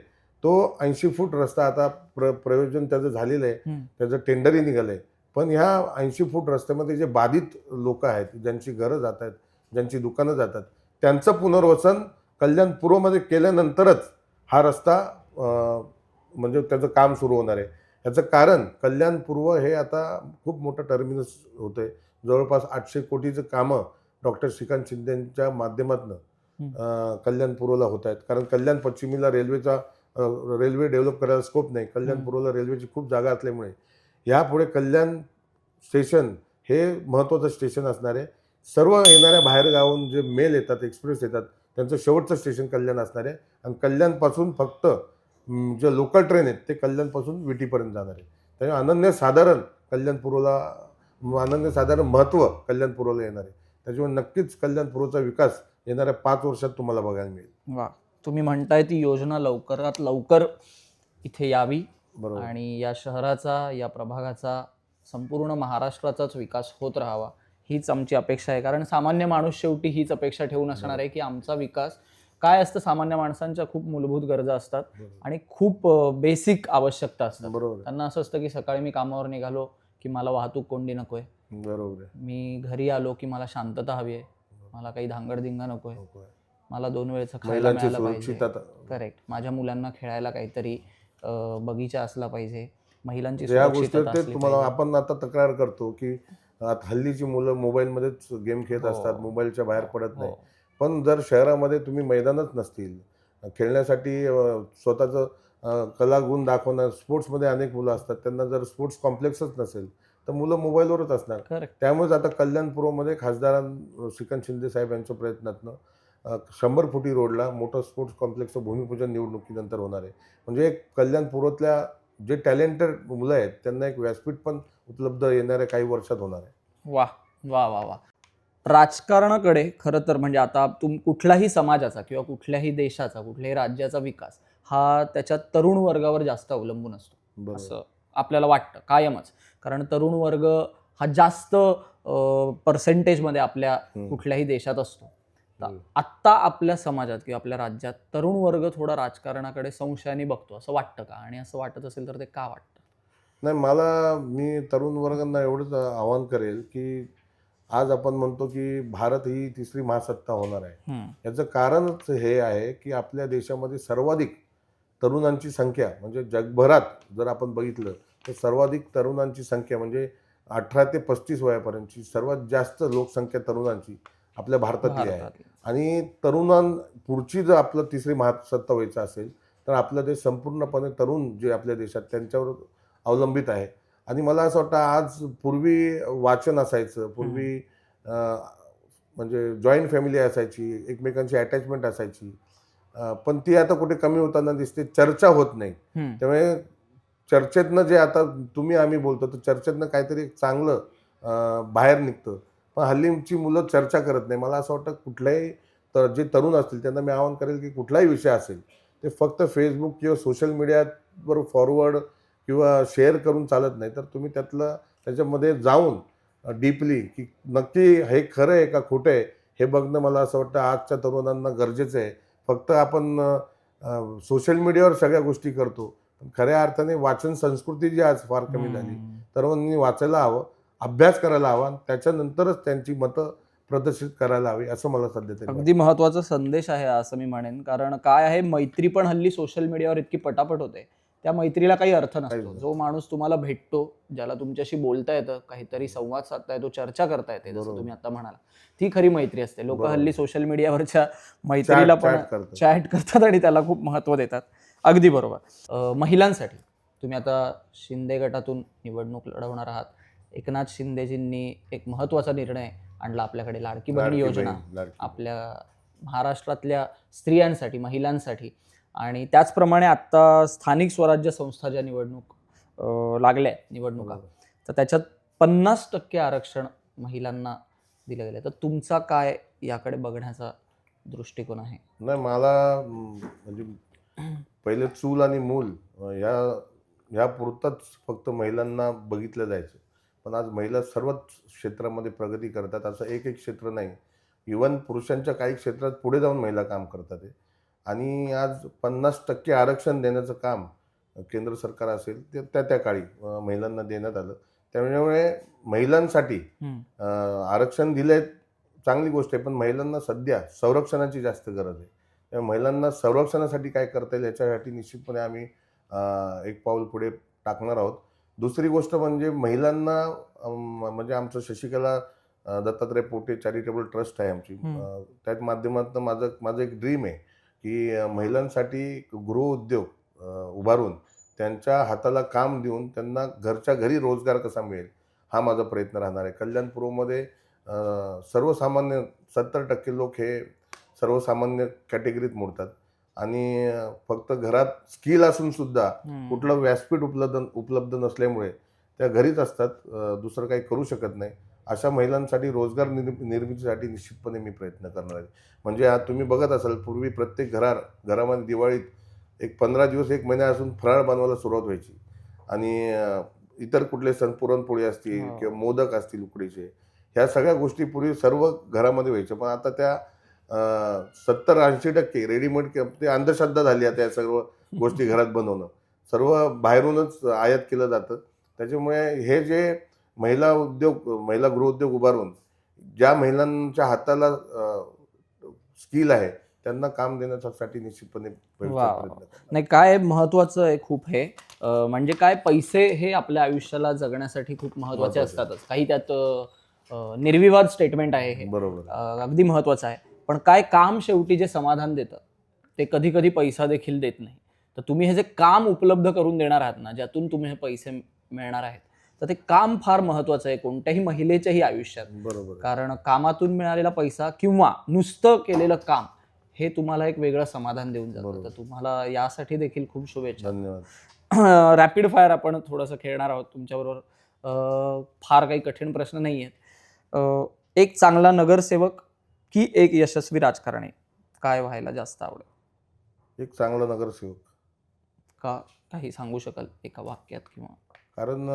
तो 80 फूट रस्ता आता प्रयोजन त्याचं झालेलं आहे. त्याचं टेंडरही निघालं आहे. पण ह्या 80 फूट रस्त्यामध्ये जे बाधित लोक आहेत, ज्यांची घरं जात आहेत, ज्यांची दुकानं जातात, त्यांचं पुनर्वसन कल्याण पूर्वमध्ये केल्यानंतरच हा रस्ता म्हणजे त्याचं काम सुरू होणार आहे. याचं कारण कल्याण पूर्व हे आता खूप मोठं टर्मिनस होतं आहे. जवळपास 800 कोटीचं कामं डॉक्टर श्रीकांत शिंदेंच्या माध्यमातून कल्याण पूर्वला होत आहेत. कारण कल्याण पश्चिमेला रेल्वे डेव्हलप करायला स्कोप नाही. कल्याण पूर्वला रेल्वेची खूप जागा असल्यामुळे यापुढे कल्याण स्टेशन हे महत्त्वाचं स्टेशन असणार आहे. सर्व येणाऱ्या बाहेरगावून जे मेल येतात, एक्सप्रेस येतात, त्यांचं शेवटचं स्टेशन कल्याण असणार आहे. आणि कल्याणपासून फक्त जे लोकल ट्रेन आहेत ते कल्याणपासून विटीपर्यंत जाणार आहे. त्यामुळे अनन्यसाधारण महत्त्व कल्याण पूर्वला येणार आहे. त्याच्यामुळे नक्कीच कल्याण पूर्वचा विकास येणाऱ्या 5 वर्षात तुम्हाला बघायला मिळेल. वा, तुम्ही म्हणताय ती योजना लवकरात लवकर इथे यावी बरोबर. आणि या शहराचा, या प्रभागाचा, संपूर्ण महाराष्ट्राचाच विकास होत राहावा हीच आमची अपेक्षा आहे. कारण सामान्य माणूस शेवटी हीच अपेक्षा ठेवून असणार आहे की आमचा विकास काय असतं. सामान्य माणसांच्या खूप मूलभूत गरजा असतात आणि खूप बेसिक आवश्यकता असतात. बरोबर. त्यांना असं असतं की सकाळी मी कामावर निघालो की मला वाहतूक कोंडी नकोय, बरोबर आहे. मी घरी आलो की मला शांतता हवी आहे, मला काही धांगडधिंगा नकोय, मला 2 वेळचं खायला महिलांची मिळालं पाहिजे. सुरक्षितता. करेक्ट. माझ्या मुलांना खेळायला काहीतरी बगीचा असला पाहिजे, महिलांची या गोष्टी सुरक्षितता ते असली तुम्हाला पाहिजे. आपण आता तक्रार करतो की आता हल्लीची मुलं मोबाईलमध्येच गेम खेळत हो. असतात, मोबाईलच्या बाहेर पडत नाही. हो. पण जर शहरामध्ये तुम्ही मैदानच नसतील खेळण्यासाठी, स्वतःचं कला गुण दाखवणं, स्पोर्ट्समध्ये अनेक मुलं असतात, त्यांना जर स्पोर्ट्स कॉम्प्लेक्सच नसेल तर मुलं मोबाईलवरच असणार. करेक्ट. त्यामुळेच आता कल्याण पूर्वमध्ये खासदार श्रीकांत शिंदे साहेब यांच्या प्रयत्नातनं 100 फुटी रोडला मोठं स्पोर्ट्स कॉम्प्लेक्सचं भूमिपूजन निवडणुकीनंतर होणार आहे. म्हणजे एक कल्याण पूर्वातल्या जे टॅलेंटेड मुलं आहेत त्यांना एक व्यासपीठ पण उपलब्ध येणाऱ्या काही वर्षात होणार आहे. वा वा वा वा. राजकारणाकडे खरं तर म्हणजे आता कुठल्याही समाजाचा किंवा कुठल्याही देशाचा, कुठल्याही राज्याचा विकास हा त्याच्या तरुण वर्गावर जास्त अवलंबून असतो बरोबर. असं आपल्याला वाटतं कायमच. कारण तरुण वर्ग हा जास्त पर्सेंटेजमध्ये आपल्या कुठल्याही देशात असतो. आत्ता आपल्या समाजात किंवा आपल्या राज्यात तरुण वर्ग थोडा राजकारणाकडे संशयाने बघतो असं वाटतं का? आणि असं वाटत असेल तर ते का वाटतं? नाही, मी तरुण वर्गांना एवढंच आवाहन करेल की आज आपण म्हणतो की भारत ही तिसरी महासत्ता होणार आहे. याचं कारणच हे आहे की आपल्या देशामध्ये सर्वाधिक तरुणांची संख्या, म्हणजे जगभरात जर आपण बघितलं तर सर्वाधिक तरुणांची संख्या म्हणजे 18 ते 35 वयापर्यंतची सर्वात जास्त लोकसंख्या तरुणांची आपल्या भारतातली आहे. आणि पुढची जर आपलं तिसरी महासत्ता व्हायचं असेल तर आपलं देश संपूर्णपणे तरुण जे आपल्या देशात त्यांच्यावर अवलंबित आहे. आणि मला असं वाटतं आज पूर्वी वाचन असायचं, पूर्वी म्हणजे जॉईंट फॅमिली असायची, एकमेकांची अटॅचमेंट असायची, पण ती आता कुठे कमी होताना दिसते. चर्चा होत नाही. त्यामुळे चर्चेतनं जे आता तुम्ही आम्ही बोलतो तर चर्चेतनं काहीतरी चांगलं बाहेर निघतं. पण हल्लीची मुलं चर्चा करत नाही. मला असं वाटतं कुठल्याही जे तरुण असतील त्यांना मी आवाहन करेल की कुठलाही विषय असेल ते फक्त फेसबुक किंवा सोशल मीडियावर फॉरवर्ड किंवा शेअर करून चालत नाही. तर तुम्ही त्याच्यामध्ये जाऊन डीपली की नक्की हे खरं आहे का खोटं आहे हे बघणं मला असं वाटतं आजच्या तरुणांना गरजेचं आहे. फक्त आपण सोशल मीडियावर सगळ्या गोष्टी करतो, पण खऱ्या अर्थाने वाचन संस्कृती जी आज फार कमी झाली. तरुणांनी वाचायला हवं, अभ्यास करायला हवा, त्याच्यानंतरच त्यांची मतं प्रदर्शित करायला हवी असं मला सध्या तरी अगदी महत्त्वाचा संदेश आहे असं मी म्हणेन. कारण काय आहे, मैत्री पण हल्ली सोशल मीडियावर इतकी पटापट होते, त्या मैत्रीला काही अर्थ नसतो. जो माणूस तुम्हाला भेटतो, ज्याला तुमच्याशी बोलता येतं, काहीतरी संवाद साधता येतो, चर्चा करता येते, जसं तुम्ही आता म्हणाला, ती खरी मैत्री असते. लोक हल्ली सोशल मीडियावरच्या मैत्रीला पण चॅट करतात आणि त्याला खूप महत्त्व देतात. अगदी बरोबर. महिलांसाठी तुम्ही आता शिंदे गटातून निवडणूक लढवणार आहात. एकनाथ शिंदेजींनी एक महत्त्वाचा निर्णय आणला आपल्याकडे, लाडकी बहीण योजना, आपल्या महाराष्ट्रातल्या स्त्रियांसाठी, महिलांसाठी. आणि त्याचप्रमाणे आत्ता स्थानिक स्वराज्य संस्था ज्या लागल्या निवडणुका, तर त्याच्यात 50% आरक्षण महिलांना दिलं गेलं. तर तुमचा काय याकडे बघण्याचा दृष्टिकोन आहे? नाही, मला म्हणजे पहिले चूल आणि मूल ह्या पुरतच फक्त महिलांना बघितलं जायचं. पण आज महिला सर्वच क्षेत्रामध्ये प्रगती करतात. असं एक क्षेत्र नाही, इव्हन पुरुषांच्या काही क्षेत्रात पुढे जाऊन महिला काम करतात. आणि आज 50% आरक्षण देण्याचं काम केंद्र सरकार असेल ते त्या काळी महिलांना देण्यात आलं. त्यामुळे महिलांसाठी आरक्षण दिले चांगली गोष्ट आहे, पण महिलांना सध्या संरक्षणाची जास्त गरज आहे. त्यामुळे महिलांना संरक्षणासाठी काय करता येईल याच्यासाठी निश्चितपणे आम्ही एक पाऊल पुढे टाकणार आहोत. दुसरी गोष्ट म्हणजे महिलांना म्हणजे आमचं शशिकला दत्तात्रय पोटे चॅरिटेबल ट्रस्ट आहे आमची. त्या माध्यमातून माझं एक ड्रीम आहे की महिलांसाठी गृहउद्योग उभारून त्यांच्या हाताला काम देऊन त्यांना घरच्या घरी रोजगार कसा मिळेल हा माझा प्रयत्न राहणार आहे. कल्याणपूर्वमध्ये सर्वसामान्य 70% लोक हे सर्वसामान्य कॅटेगरीत मोडतात आणि फक्त घरात स्किल असून सुद्धा कुठलं व्यासपीठ उपलब्ध नसल्यामुळे त्या घरीच असतात, दुसरं काही करू शकत नाही. अशा महिलांसाठी रोजगार निर्मितीसाठी निश्चितपणे मी प्रयत्न करणार आहे. म्हणजे आज तुम्ही बघत असाल, पूर्वी प्रत्येक घरामध्ये दिवाळीत एक 15 दिवस 1 महिना असून फराळ बनवायला सुरुवात व्हायची आणि इतर कुठले सण पुरणपोळी असतील किंवा मोदक असतील उकडीचे, ह्या सगळ्या गोष्टी पूर्वी सर्व घरामध्ये व्हायच्या. पण आता त्या 70-80% रेडीमेड ते अंधश्रद्धा झाली आता या सर्व गोष्टी घरात बनवणं. सर्व बाहेरूनच आयात केलं जातं. त्याच्यामुळे हे जे महिला गृहउद्योग उभारून ज्या महिलांच्या हाताला स्किल आहे त्यांना काम देण्यासाठी निश्चितपणे प्रयत्न करणार. नाही, काय महत्वाचं आहे खूप हे, म्हणजे काय पैसे हे आपल्या आयुष्याला जगण्यासाठी खूप महत्वाचे असतातच. काही त्यात निर्विवाद स्टेटमेंट आहे हे, बरोबर, अगदी महत्वाचं आहे. पण काय काम शेवटी जे समाधान देतं ते कधी कधी पैसा देखील देत नाही. तर तुम्ही हे जे काम उपलब्ध करून देणार आहात ना, ज्यातून तुम्ही हे पैसे मिळणार आहेत, तर ते काम फार महत्वाचं आहे कोणत्याही महिलेच्याही आयुष्यात. बरोबर. कारण कामातून मिळालेला पैसा किंवा नुसतं केलेलं काम हे तुम्हाला एक वेगळं समाधान देऊन जातं. तर तुम्हाला यासाठी देखील खूप शुभेच्छा. धन्यवाद. रॅपिड फायर आपण थोडंसं खेळणार आहोत तुमच्याबरोबर. फार काही कठीण प्रश्न नाही आहेत. एक चांगला नगरसेवक की एक यशस्वी राजकारणी, काय व्हायला जास्त आवडेल? एक चांगला नगरसेवक. का, काही सांगू शकाल एका वाक्यात? किंवा कारण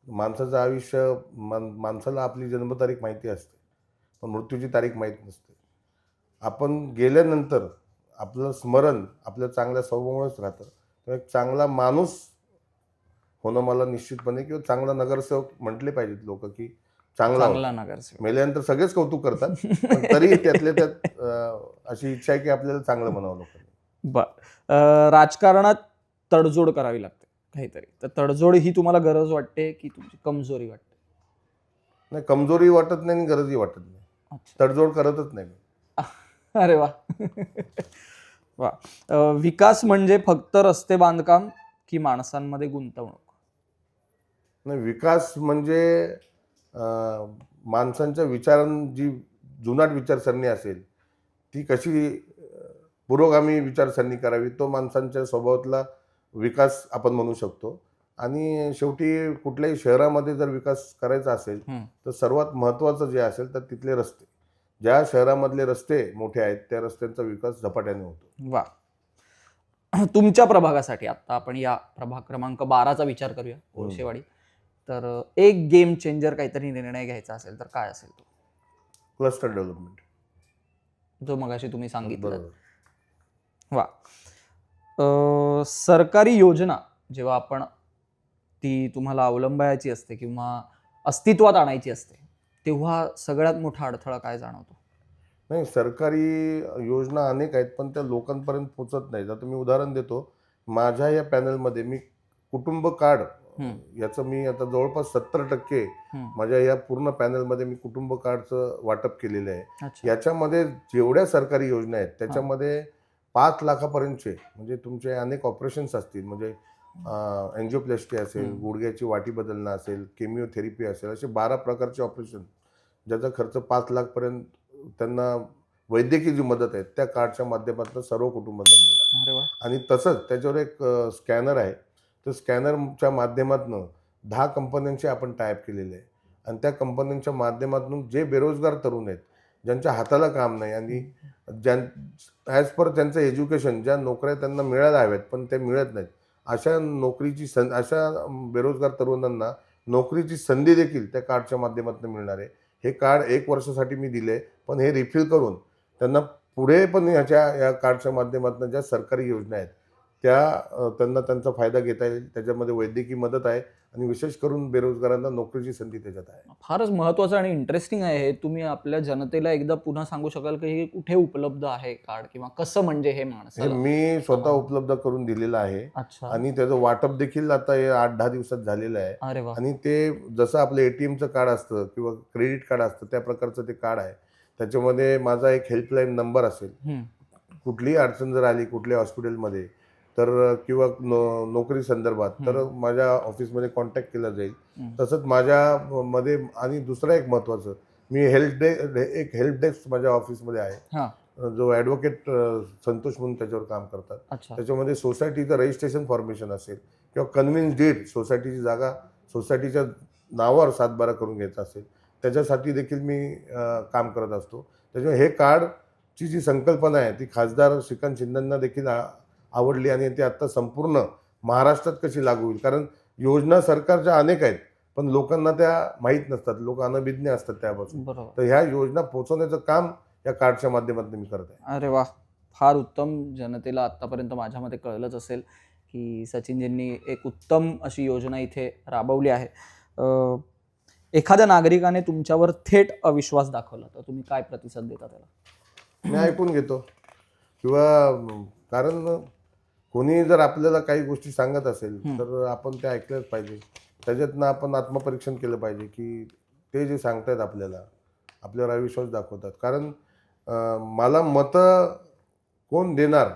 माणसाचं आयुष्य, माणसाला आपली जन्मतारीख माहिती असते पण मृत्यूची तारीख माहीत नसते. आपण गेल्यानंतर आपलं स्मरण आपल्या चांगल्या स्वभावामुळेच राहतं. तर एक चांगला माणूस होणं मला निश्चितपणे, किंवा चांगला नगरसेवक म्हटले पाहिजेत लोक की चांगला नगरसेवक. मेल्यानंतर सगळेच कौतुक करतात पण तरी त्यातल्या त्यात अशी इच्छा आहे की आपल्याला चांगलं म्हणावं लोकांनी. बर, राजकारणात तडजोड करावी लागते काहीतरी, तर तडजोड ही तुम्हाला गरज वाटते की तुमची कमजोरी वाटते? नाही, कमजोरी वाटत नाही आणि गरजही वाटत नाही. तडजोड करतच नाही. अरे वा. वा. विकास म्हणजे फक्त रस्ते बांधकाम की माणसांमध्ये गुंतवणूक? नाही, विकास म्हणजे माणसांच्या जी जुनाट विचारसरणी असेल ती कशी पुरोगामी विचारसरणी करावी, तो माणसांच्या स्वभावातला विकास आपण म्हणू शकतो. आणि शेवटी कुठल्याही शहरामध्ये जर विकास करायचा असेल तर सर्वात महत्त्वाचं जे असेल तर तिथले रस्ते. ज्या शहरामधले रस्ते मोठे आहेत त्या रस्त्यांचा विकास झपाट्याने होतो. वा. तुमच्या प्रभागासाठी आता आपण या प्रभाग क्रमांक 12चा विचार करूया, कोळशेवाडी. तर एक गेम चेंजर काहीतरी निर्णय घ्यायचा असेल तर काय असेल तो? क्लस्टर डेव्हलपमेंट, जो मगाशी तुम्ही सांगितलं. वा. सरकारी योजना जेव्हा आपण ती तुम्हाला अवलंबायची असते किंवा अस्तित्वात आणायची असते तेव्हा सगळ्यात मोठा अडथळा काय जाणवतो? नाही, सरकारी योजना अनेक आहेत पण त्या लोकांपर्यंत पोहोचत नाहीत. आता मी उदाहरण देतो. माझ्या या पॅनलमध्ये मी कुटुंब कार्ड याचं मी आता जवळपास 70% माझ्या या पूर्ण पॅनलमध्ये मी कुटुंब कार्डचं वाटप केलेलं आहे. याच्यामध्ये जेवढ्या सरकारी योजना आहेत त्याच्यामध्ये 5 लाखापर्यंतचे, म्हणजे तुमचे अनेक ऑपरेशन्स असतील, म्हणजे एन्जिओप्लास्टी असेल, गुडघ्याची वाटी बदलणं असेल, केमिओथेरपी असेल, असे 12 प्रकारचे ऑपरेशन ज्याचा खर्च 5 लाखपर्यंत त्यांना वैद्यकीय जी मदत आहे त्या कार्डच्या माध्यमातून सर्व कुटुंबांना मिळणार. आणि तसंच त्याच्यावर एक स्कॅनर आहे. तर स्कॅनरच्या माध्यमातून 10 कंपन्यांचे आपण टायअप केलेले आहे आणि त्या कंपन्यांच्या माध्यमातून जे बेरोजगार तरुण आहेत, ज्यांच्या हाताला काम नाही आणि ॲज पर त्यांचं एज्युकेशन, ज्या नोकऱ्या त्यांना मिळायला हव्यात पण ते मिळत नाहीत, अशा बेरोजगार तरुणांना नोकरीची संधी देखील त्या कार्डच्या माध्यमातून मिळणार आहे. हे कार्ड 1 वर्षासाठी मी दिले, पण हे रिफिल करून त्यांना पुढे पण या कार्डच्या माध्यमातून ज्या सरकारी योजना आहेत त्यांना त्यांचा फायदा घेता येईल. त्याच्यामध्ये वैद्यकीय मदत आहे आणि विशेष करून बेरोजगारांना नोकरीची संधी त्याच्यात आहे. फारच महत्त्वाचं आणि इंटरेस्टिंग आहे हे. तुम्ही आपल्या जनतेला एकदा पुन्हा सांगू शकाल की हे कुठे उपलब्ध आहे कार्ड किंवा कसं म्हणजे हे हे माणसाला? मी स्वतः उपलब्ध करून दिलेलं आहे अच्छा. आणि त्याचं वाटप देखील आता हे 8-10 दिवसात झालेलं आहे. अरे वा. आणि ते जसं आपलं ATMचं कार्ड असतं किंवा क्रेडिट कार्ड असतं त्या प्रकारचं ते कार्ड आहे. त्याच्यामध्ये माझा एक हेल्पलाईन नंबर असेल. हम्म. कुठलीही अडचण जर आली कुठल्या हॉस्पिटलमध्ये तर किंवा नोकरी संदर्भात तर माझ्या ऑफिसमध्ये कॉन्टॅक्ट केला जाईल. तसंच माझ्या मध्ये आणि दुसरं एक महत्त्वाचं, मी एक हेल्प डेस्क माझ्या ऑफिसमध्ये आहे. हा. जो ॲडव्होकेट संतोष म्हणून त्याच्यावर काम करतात. अच्छा. त्याच्यामध्ये सोसायटीचं रजिस्ट्रेशन फॉर्मेशन असेल किंवा कन्व्हिन्स डीड सोसायटीची जागा सोसायटीच्या नावावर 7/12 करून घ्यायचं असेल त्याच्यासाठी देखील मी काम करत असतो. त्याच्यामुळे हे कार्डची जी संकल्पना आहे ती खासदार श्रीकांत शिंदेंना देखील आवडली आणि ती आत्ता संपूर्ण महाराष्ट्रात कशी लागू होईल. कारण योजना सरकारच्या अनेक आहेत पण लोकांना त्या माहीत नसतात. लोक अनभिज्ञ असतात त्यापासून. बरोबर. तर ह्या योजना पोहोचवण्याचं काम या कार्डच्या माध्यमातून मी करत आहे. अरे वा, फार उत्तम. जनतेला आत्तापर्यंत माझ्या मते कळलंच असेल की सचिनजींनी एक उत्तम अशी योजना इथे राबवली आहे. एखाद्या नागरिकाने तुमच्यावर थेट अविश्वास दाखवला तर तुम्ही काय प्रतिसाद देता त्याला? मी ऐकून घेतो किंवा कारण कोणी जर आपल्याला काही गोष्टी सांगत असेल तर आपण त्या ऐकल्याच पाहिजे. त्याच्यातनं आपण आत्मपरीक्षण केलं पाहिजे की ते जे सांगतायत आपल्याला आपल्यावर अविश्वास दाखवतात. कारण मला मतं कोण देणार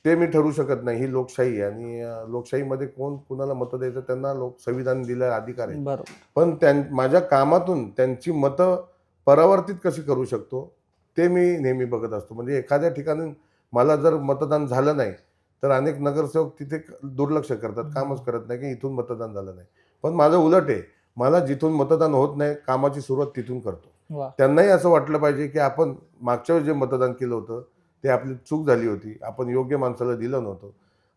ते मी ठरवू शकत नाही. ही लोकशाही आहे आणि लोकशाहीमध्ये कोण कुणाला मतं द्यायचं त्यांना संविधान दिलेला अधिकार आहे. बरोबर. पण माझ्या कामातून त्यांची मतं परावर्तित कशी करू शकतो ते मी नेहमी बघत असतो. म्हणजे एखाद्या ठिकाणी मला जर मतदान झालं नाही तर अनेक नगरसेवक तिथे दुर्लक्ष करतात, कामच करत नाही की इथून मतदान झालं नाही. पण माझं उलट आहे, मला जिथून मतदान होत नाही कामाची सुरुवात तिथून करतो. वा. त्यांनाही असं वाटलं पाहिजे की आपण मागच्या वेळी जे मतदान केलं होतं ते आपली चूक झाली होती, आपण योग्य माणसाला दिलं नव्हतं.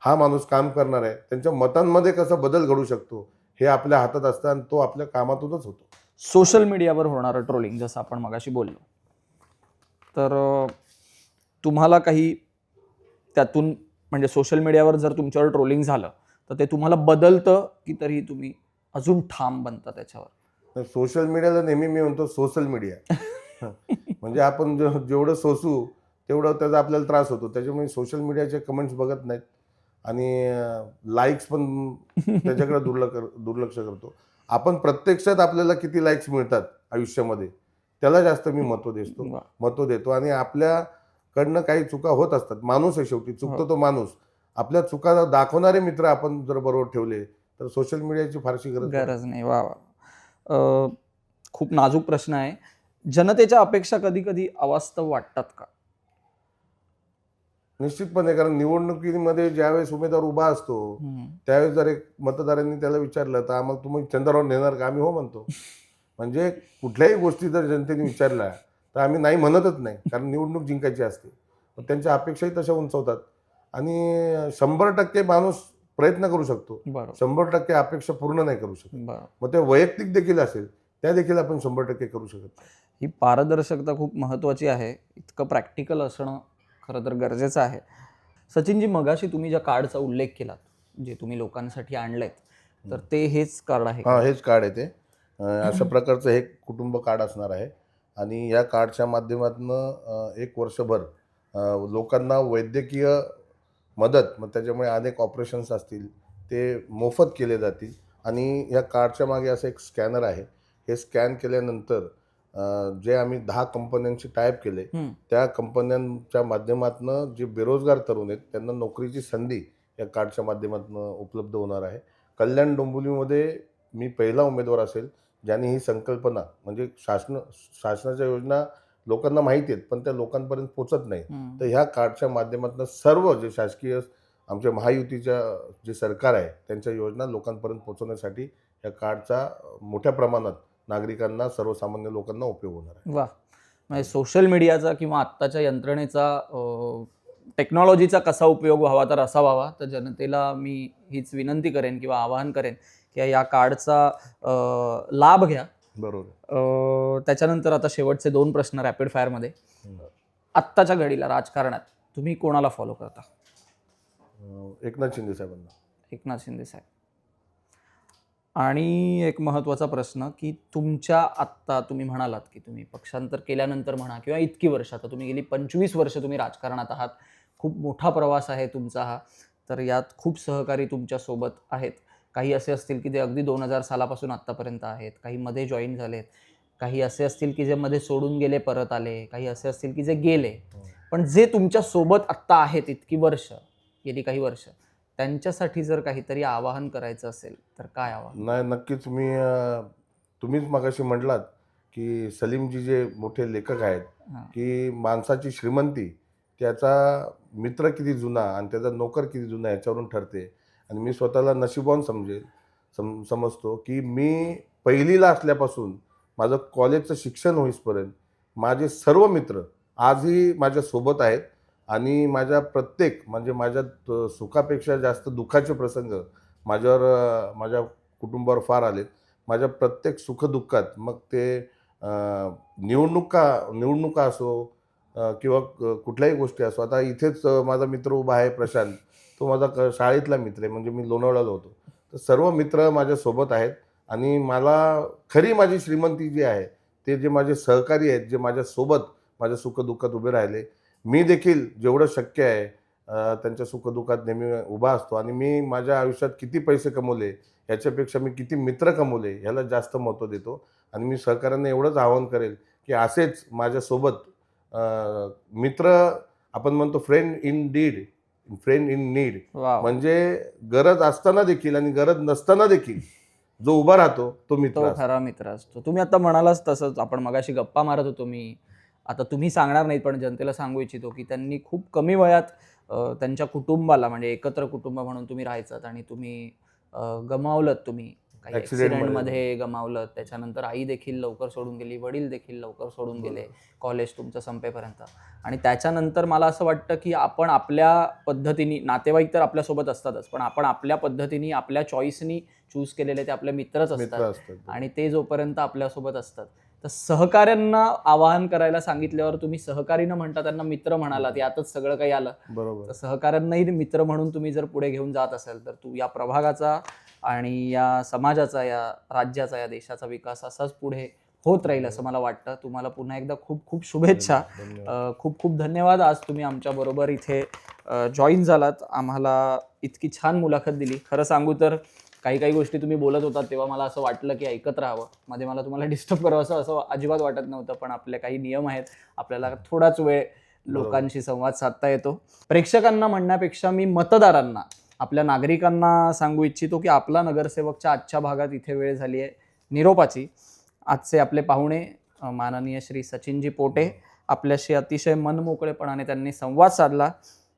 हा माणूस काम करणार आहे, त्यांच्या मतांमध्ये कसा बदल घडू शकतो हे आपल्या हातात असतं आणि तो आपल्या कामातूनच होतो. सोशल मीडियावर होणारं ट्रोलिंग जसं आपण मगाशी बोललो, तर तुम्हाला काही त्यातून म्हणजे सोशल मीडियावर जर तुमच्यावर ट्रोलिंग झालं तर ते तुम्हाला बदलतं की तरी तुम्ही अजून ठाम बनता त्याच्यावर? सोशल मीडियाला नेहमी मी म्हणतो सोशल मीडिया म्हणजे आपण जेवढं सोसू तेवढं त्याचा आपल्याला त्रास होतो. त्याच्यामुळे सोशल मीडियाचे कमेंट्स बघत नाहीत आणि लाईक्स पण त्याच्याकडे दुर्लक्ष करतो. आपण प्रत्यक्षात आपल्याला किती लाईक्स मिळतात आयुष्यामध्ये त्याला जास्त मी महत्त्व देतो आणि आपल्याकडनं काही चुका होत असतात. माणूस आहे शेवटी, चुकतो तो माणूस. आपल्या चुका दाखवणारे मित्र आपण जर बरोबर ठेवले तर सोशल मीडियाची फारशी गरज नाही. वा वा. खूप नाजूक प्रश्न आहे. जनतेच्या अपेक्षा कधी कधी अवास्तव वाटतात का? निश्चितपणे. कारण निवडणुकीमध्ये ज्यावेळेस उमेदवार उभा असतो त्यावेळेस जर एक मतदारांनी त्याला विचारलं तर आम्हाला तुम्ही चंद्रावर नेणार का, आम्ही हो म्हणतो. म्हणजे कुठल्याही गोष्टी जर जनतेने विचारल्या तर आम्ही नाही म्हणतच नाही. कारण निवडणूक जिंकायची असते. पण त्यांच्या अपेक्षाही तशा उंचावतात आणि 100% माणूस प्रयत्न करू शकतो, 100% अपेक्षा पूर्ण नाही करू शकत. मग ते वैयक्तिक देखील असेल त्या देखील आपण 100% करू शकत. ही पारदर्शकता खूप महत्त्वाची आहे. इतकं प्रॅक्टिकल असणं खरं तर गरजेचं आहे. सचिनजी, मगाशी तुम्ही ज्या कार्डचा उल्लेख केलात जे तुम्ही लोकांसाठी आणलेत तर ते हेच कार्ड आहे? हां, हेच कार्ड आहे. ते अशा प्रकारचं हे कुटुंब कार्ड असणार आहे आणि या कार्डच्या माध्यमातून 1 वर्षभर लोकांना वैद्यकीय मदत, मग त्याच्यामुळे अनेक ऑपरेशन्स असतील ते मोफत केले जातील. आणि या कार्डच्या मागे असं एक स्कॅनर आहे. हे स्कॅन केल्यानंतर जे आम्ही 10 कंपन्यांशी टायअप केले त्या कंपन्यांच्या माध्यमातून जे बेरोजगार तरुण आहेत त्यांना नोकरीची संधी या कार्डच्या माध्यमातून उपलब्ध होणार आहे. कल्याण डोंबिवलीमध्ये मी पहिला उमेदवार असेल ज्याने ही संकल्पना, म्हणजे शासनाच्या योजना लोकांना माहिती आहेत पण त्या लोकांपर्यंत पोचत नाही. तर ह्या कार्डच्या माध्यमातून सर्व जे शासकीय आमच्या महायुतीच्या जे सरकार आहे त्यांच्या योजना लोकांपर्यंत पोहोचवण्यासाठी या कार्डचा मोठ्या प्रमाणात नागरिकांना, सर्वसामान्य लोकांना उपयोग होणार आहे. वा. म्हणजे सोशल मीडियाचा किंवा आत्ताच्या यंत्रणेचा, टेक्नॉलॉजीचा कसा उपयोग व्हावा तर असा व्हावा. तर जनतेला मी हीच विनंती करेन किंवा आवाहन करेन की या कार्डचा लाभ घ्या. बरोबर. त्याच्यानंतर आता शेवटचे 2 प्रश्न रॅपिड फायरमध्ये. आत्ताच्या घडीला राजकारणात तुम्ही कोणाला फॉलो करता? एकनाथ शिंदे साहेबांना. एकनाथ शिंदे साहेब. आणि एक महत्त्वाचा प्रश्न की तुमच्या आत्ता तुम्ही म्हणालात की तुम्ही पक्षांतर केल्यानंतर म्हणा किंवा इतकी वर्ष, आता तुम्ही गेली 25 वर्ष तुम्ही राजकारणात आहात, खूप मोठा प्रवास आहे तुमचा हा, तर यात खूप सहकारी तुमच्यासोबत आहेत. काही असे असतील की ते अगदी 2000 सालापासून आत्तापर्यंत आहेत, काही मध्ये जॉईन झालेत, काही असे असतील की जे मध्ये सोडून गेले परत आले, काही असे असतील की जे गेले. पण जे तुमच्यासोबत आत्ता आहेत इतकी वर्ष, गेली काही वर्ष, त्यांच्यासाठी जर काहीतरी आवाहन करायचं असेल तर काय आवाहन? नाही, नक्कीच मी तुम्हीच मगाशी म्हटलात की सलीमजी जे मोठे लेखक आहेत हां. की माणसाची श्रीमंती त्याचा मित्र किती जुना आणि त्याचा नोकर किती जुना याच्यावरून ठरते. आणि मी स्वतःला नशीबवान समजतो की मी पहिलीला असल्यापासून माझं कॉलेजचं शिक्षण होईपर्यंत माझे सर्व मित्र आजही माझ्यासोबत आहेत. आणि माझ्या प्रत्येक म्हणजे माझ्या सुखापेक्षा जास्त दुःखाचे प्रसंग माझ्या कुटुंबावर फार आलेत. माझ्या प्रत्येक सुखदुःखात मग ते निवडणुका असो किंवा कुठल्याही गोष्टी असो. आता इथेच माझा मित्र उभा आहे प्रशांत, तो माझा शाळेतला मित्र आहे, म्हणजे मी लोणावळ्याला होतो. तर सर्व मित्र माझ्यासोबत आहेत. आणि मला खरी माझी श्रीमंती जी आहे ते जे माझे सहकारी आहेत, जे माझ्यासोबत माझ्या सुखदुःखात उभे राहिले. मी देखील जेवढं शक्य आहे त्यांच्या सुखदुःखात नेहमी उभा असतो. आणि मी माझ्या आयुष्यात किती पैसे कमवले याच्यापेक्षा मी किती मित्र कमवले ह्याला जास्त महत्त्व देतो. आणि मी सहकाऱ्यांना एवढंच आवाहन करेल की असेच माझ्यासोबत मित्र, आपण म्हणतो फ्रेंड इन नीड, वाव. म्हणजे गरज असताना देखील आणि गरज नसताना देखील जो उभा राहतो तो मित्र तो असतो. खरा मित्र असतो. तुम्ही आता म्हणालाच तसंच, आपण मगाशी गप्पा मारत होतो मी. आता तुम्ही सांगणार नाहीत पण जनतेला सांगू इच्छितो की त्यांनी खूप कमी वयात त्यांच्या कुटुंबाला, म्हणजे एकत्र कुटुंब म्हणून तुम्ही राहायचात आणि तुम्ही गमावलत, तुम्ही काही Accident मध्ये. ॲक्सिडेंटमध्ये गमावलत. त्याच्यानंतर आई देखील लवकर सोडून गेली, वडील देखील लवकर सोडून गेले कॉलेज तुमचं संपेपर्यंत. आणि त्याच्यानंतर मला असं वाटतं की आपण आपल्या पद्धतीने, नातेवाईक तर आपल्यासोबत असतातच, पण आपण आपल्या पद्धतीने आपल्या चॉईसनी चूज केलेले ते आपले मित्रच मित्र असतात. असतात. आणि ते जोपर्यंत आपल्यासोबत असतात, तर सहकाऱ्यांना आवाहन करायला सांगितल्यावर तुम्ही सहकारी न म्हणता त्यांना मित्र म्हणालात, यातच सगळं काही आलं. बरोबर. तर सहकाऱ्यांनाही मित्र म्हणून तुम्ही जर पुढे घेऊन जात असाल तर तू या प्रभागाचा आणि या समाजाचा, या राज्याचा, या देशाचा विकास असाच पुढे होत राहील असं मला वाटतं. तुम्हाला पुन्हा एकदा खूप खूप शुभेच्छा. धन्यवाद. खूप खूप धन्यवाद. आज तुम्ही आमच्याबरोबर इथे जॉईन झालात, आम्हाला इतकी छान मुलाखत दिली. खरं सांगू तर काही गोष्टी तुम्ही बोलत होतात तेव्हा मला असं वाटलं की ऐकत राहावं, मध्ये मला तुम्हाला डिस्टर्ब करावं असं अजिबात वाटत नव्हतं. पण आपले काही नियम आहेत, आपल्याला थोडाच वेळ लोकांशी संवाद साधता येतो. प्रेक्षकांना म्हणण्यापेक्षा मी मतदारांना, आपल्या नागरिकांना सांगू इच्छितो की आपला नगरसेवकच्या आजच्या भागात इथे वेळ झाली आहे निरोपाची. आजचे आपले पाहुणे माननीय श्री सचिनजी पोटे, आपल्याशी अतिशय मनमोकळेपणाने त्यांनी संवाद साधला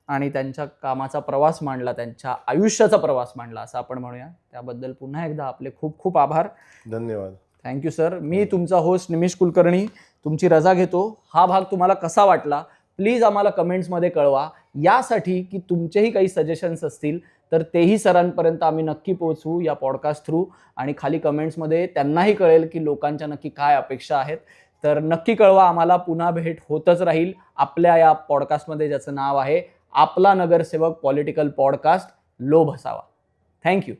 आणि त्यांच्या कामाचा प्रवास मांडला, त्यांच्या आयुष्याचा प्रवास मांडला असं आपण म्हणूया. त्याबद्दल पुन्हा एकदा आपले खूप खूप आभार. धन्यवाद. Thank you sir. मी तुमचा होस्ट निमिष कुलकर्णी तुमची रजा घेतो. हा भाग तुम्हाला कसा वाटला प्लीज आम्हाला कमेंट्समध्ये कळवा. यासाठी की तुमचेही काही सजेशन्स असतील तर तेही सरांपर्यंत आम्ही नक्की पोहोचवू या पॉडकास्ट थ्रू. आणि खाली कमेंट्समध्ये त्यांनाही कळेल की लोकांच्या नक्की काय अपेक्षा आहेत. तर नक्की कळवा आम्हाला. पुन्हा भेट होतच राहील आपल्या या पॉडकास्टमध्ये, ज्याचं नाव आहे आपला नगरसेवक पॉलिटिकल पॉडकास्ट लोभ असावा. थँक्यू.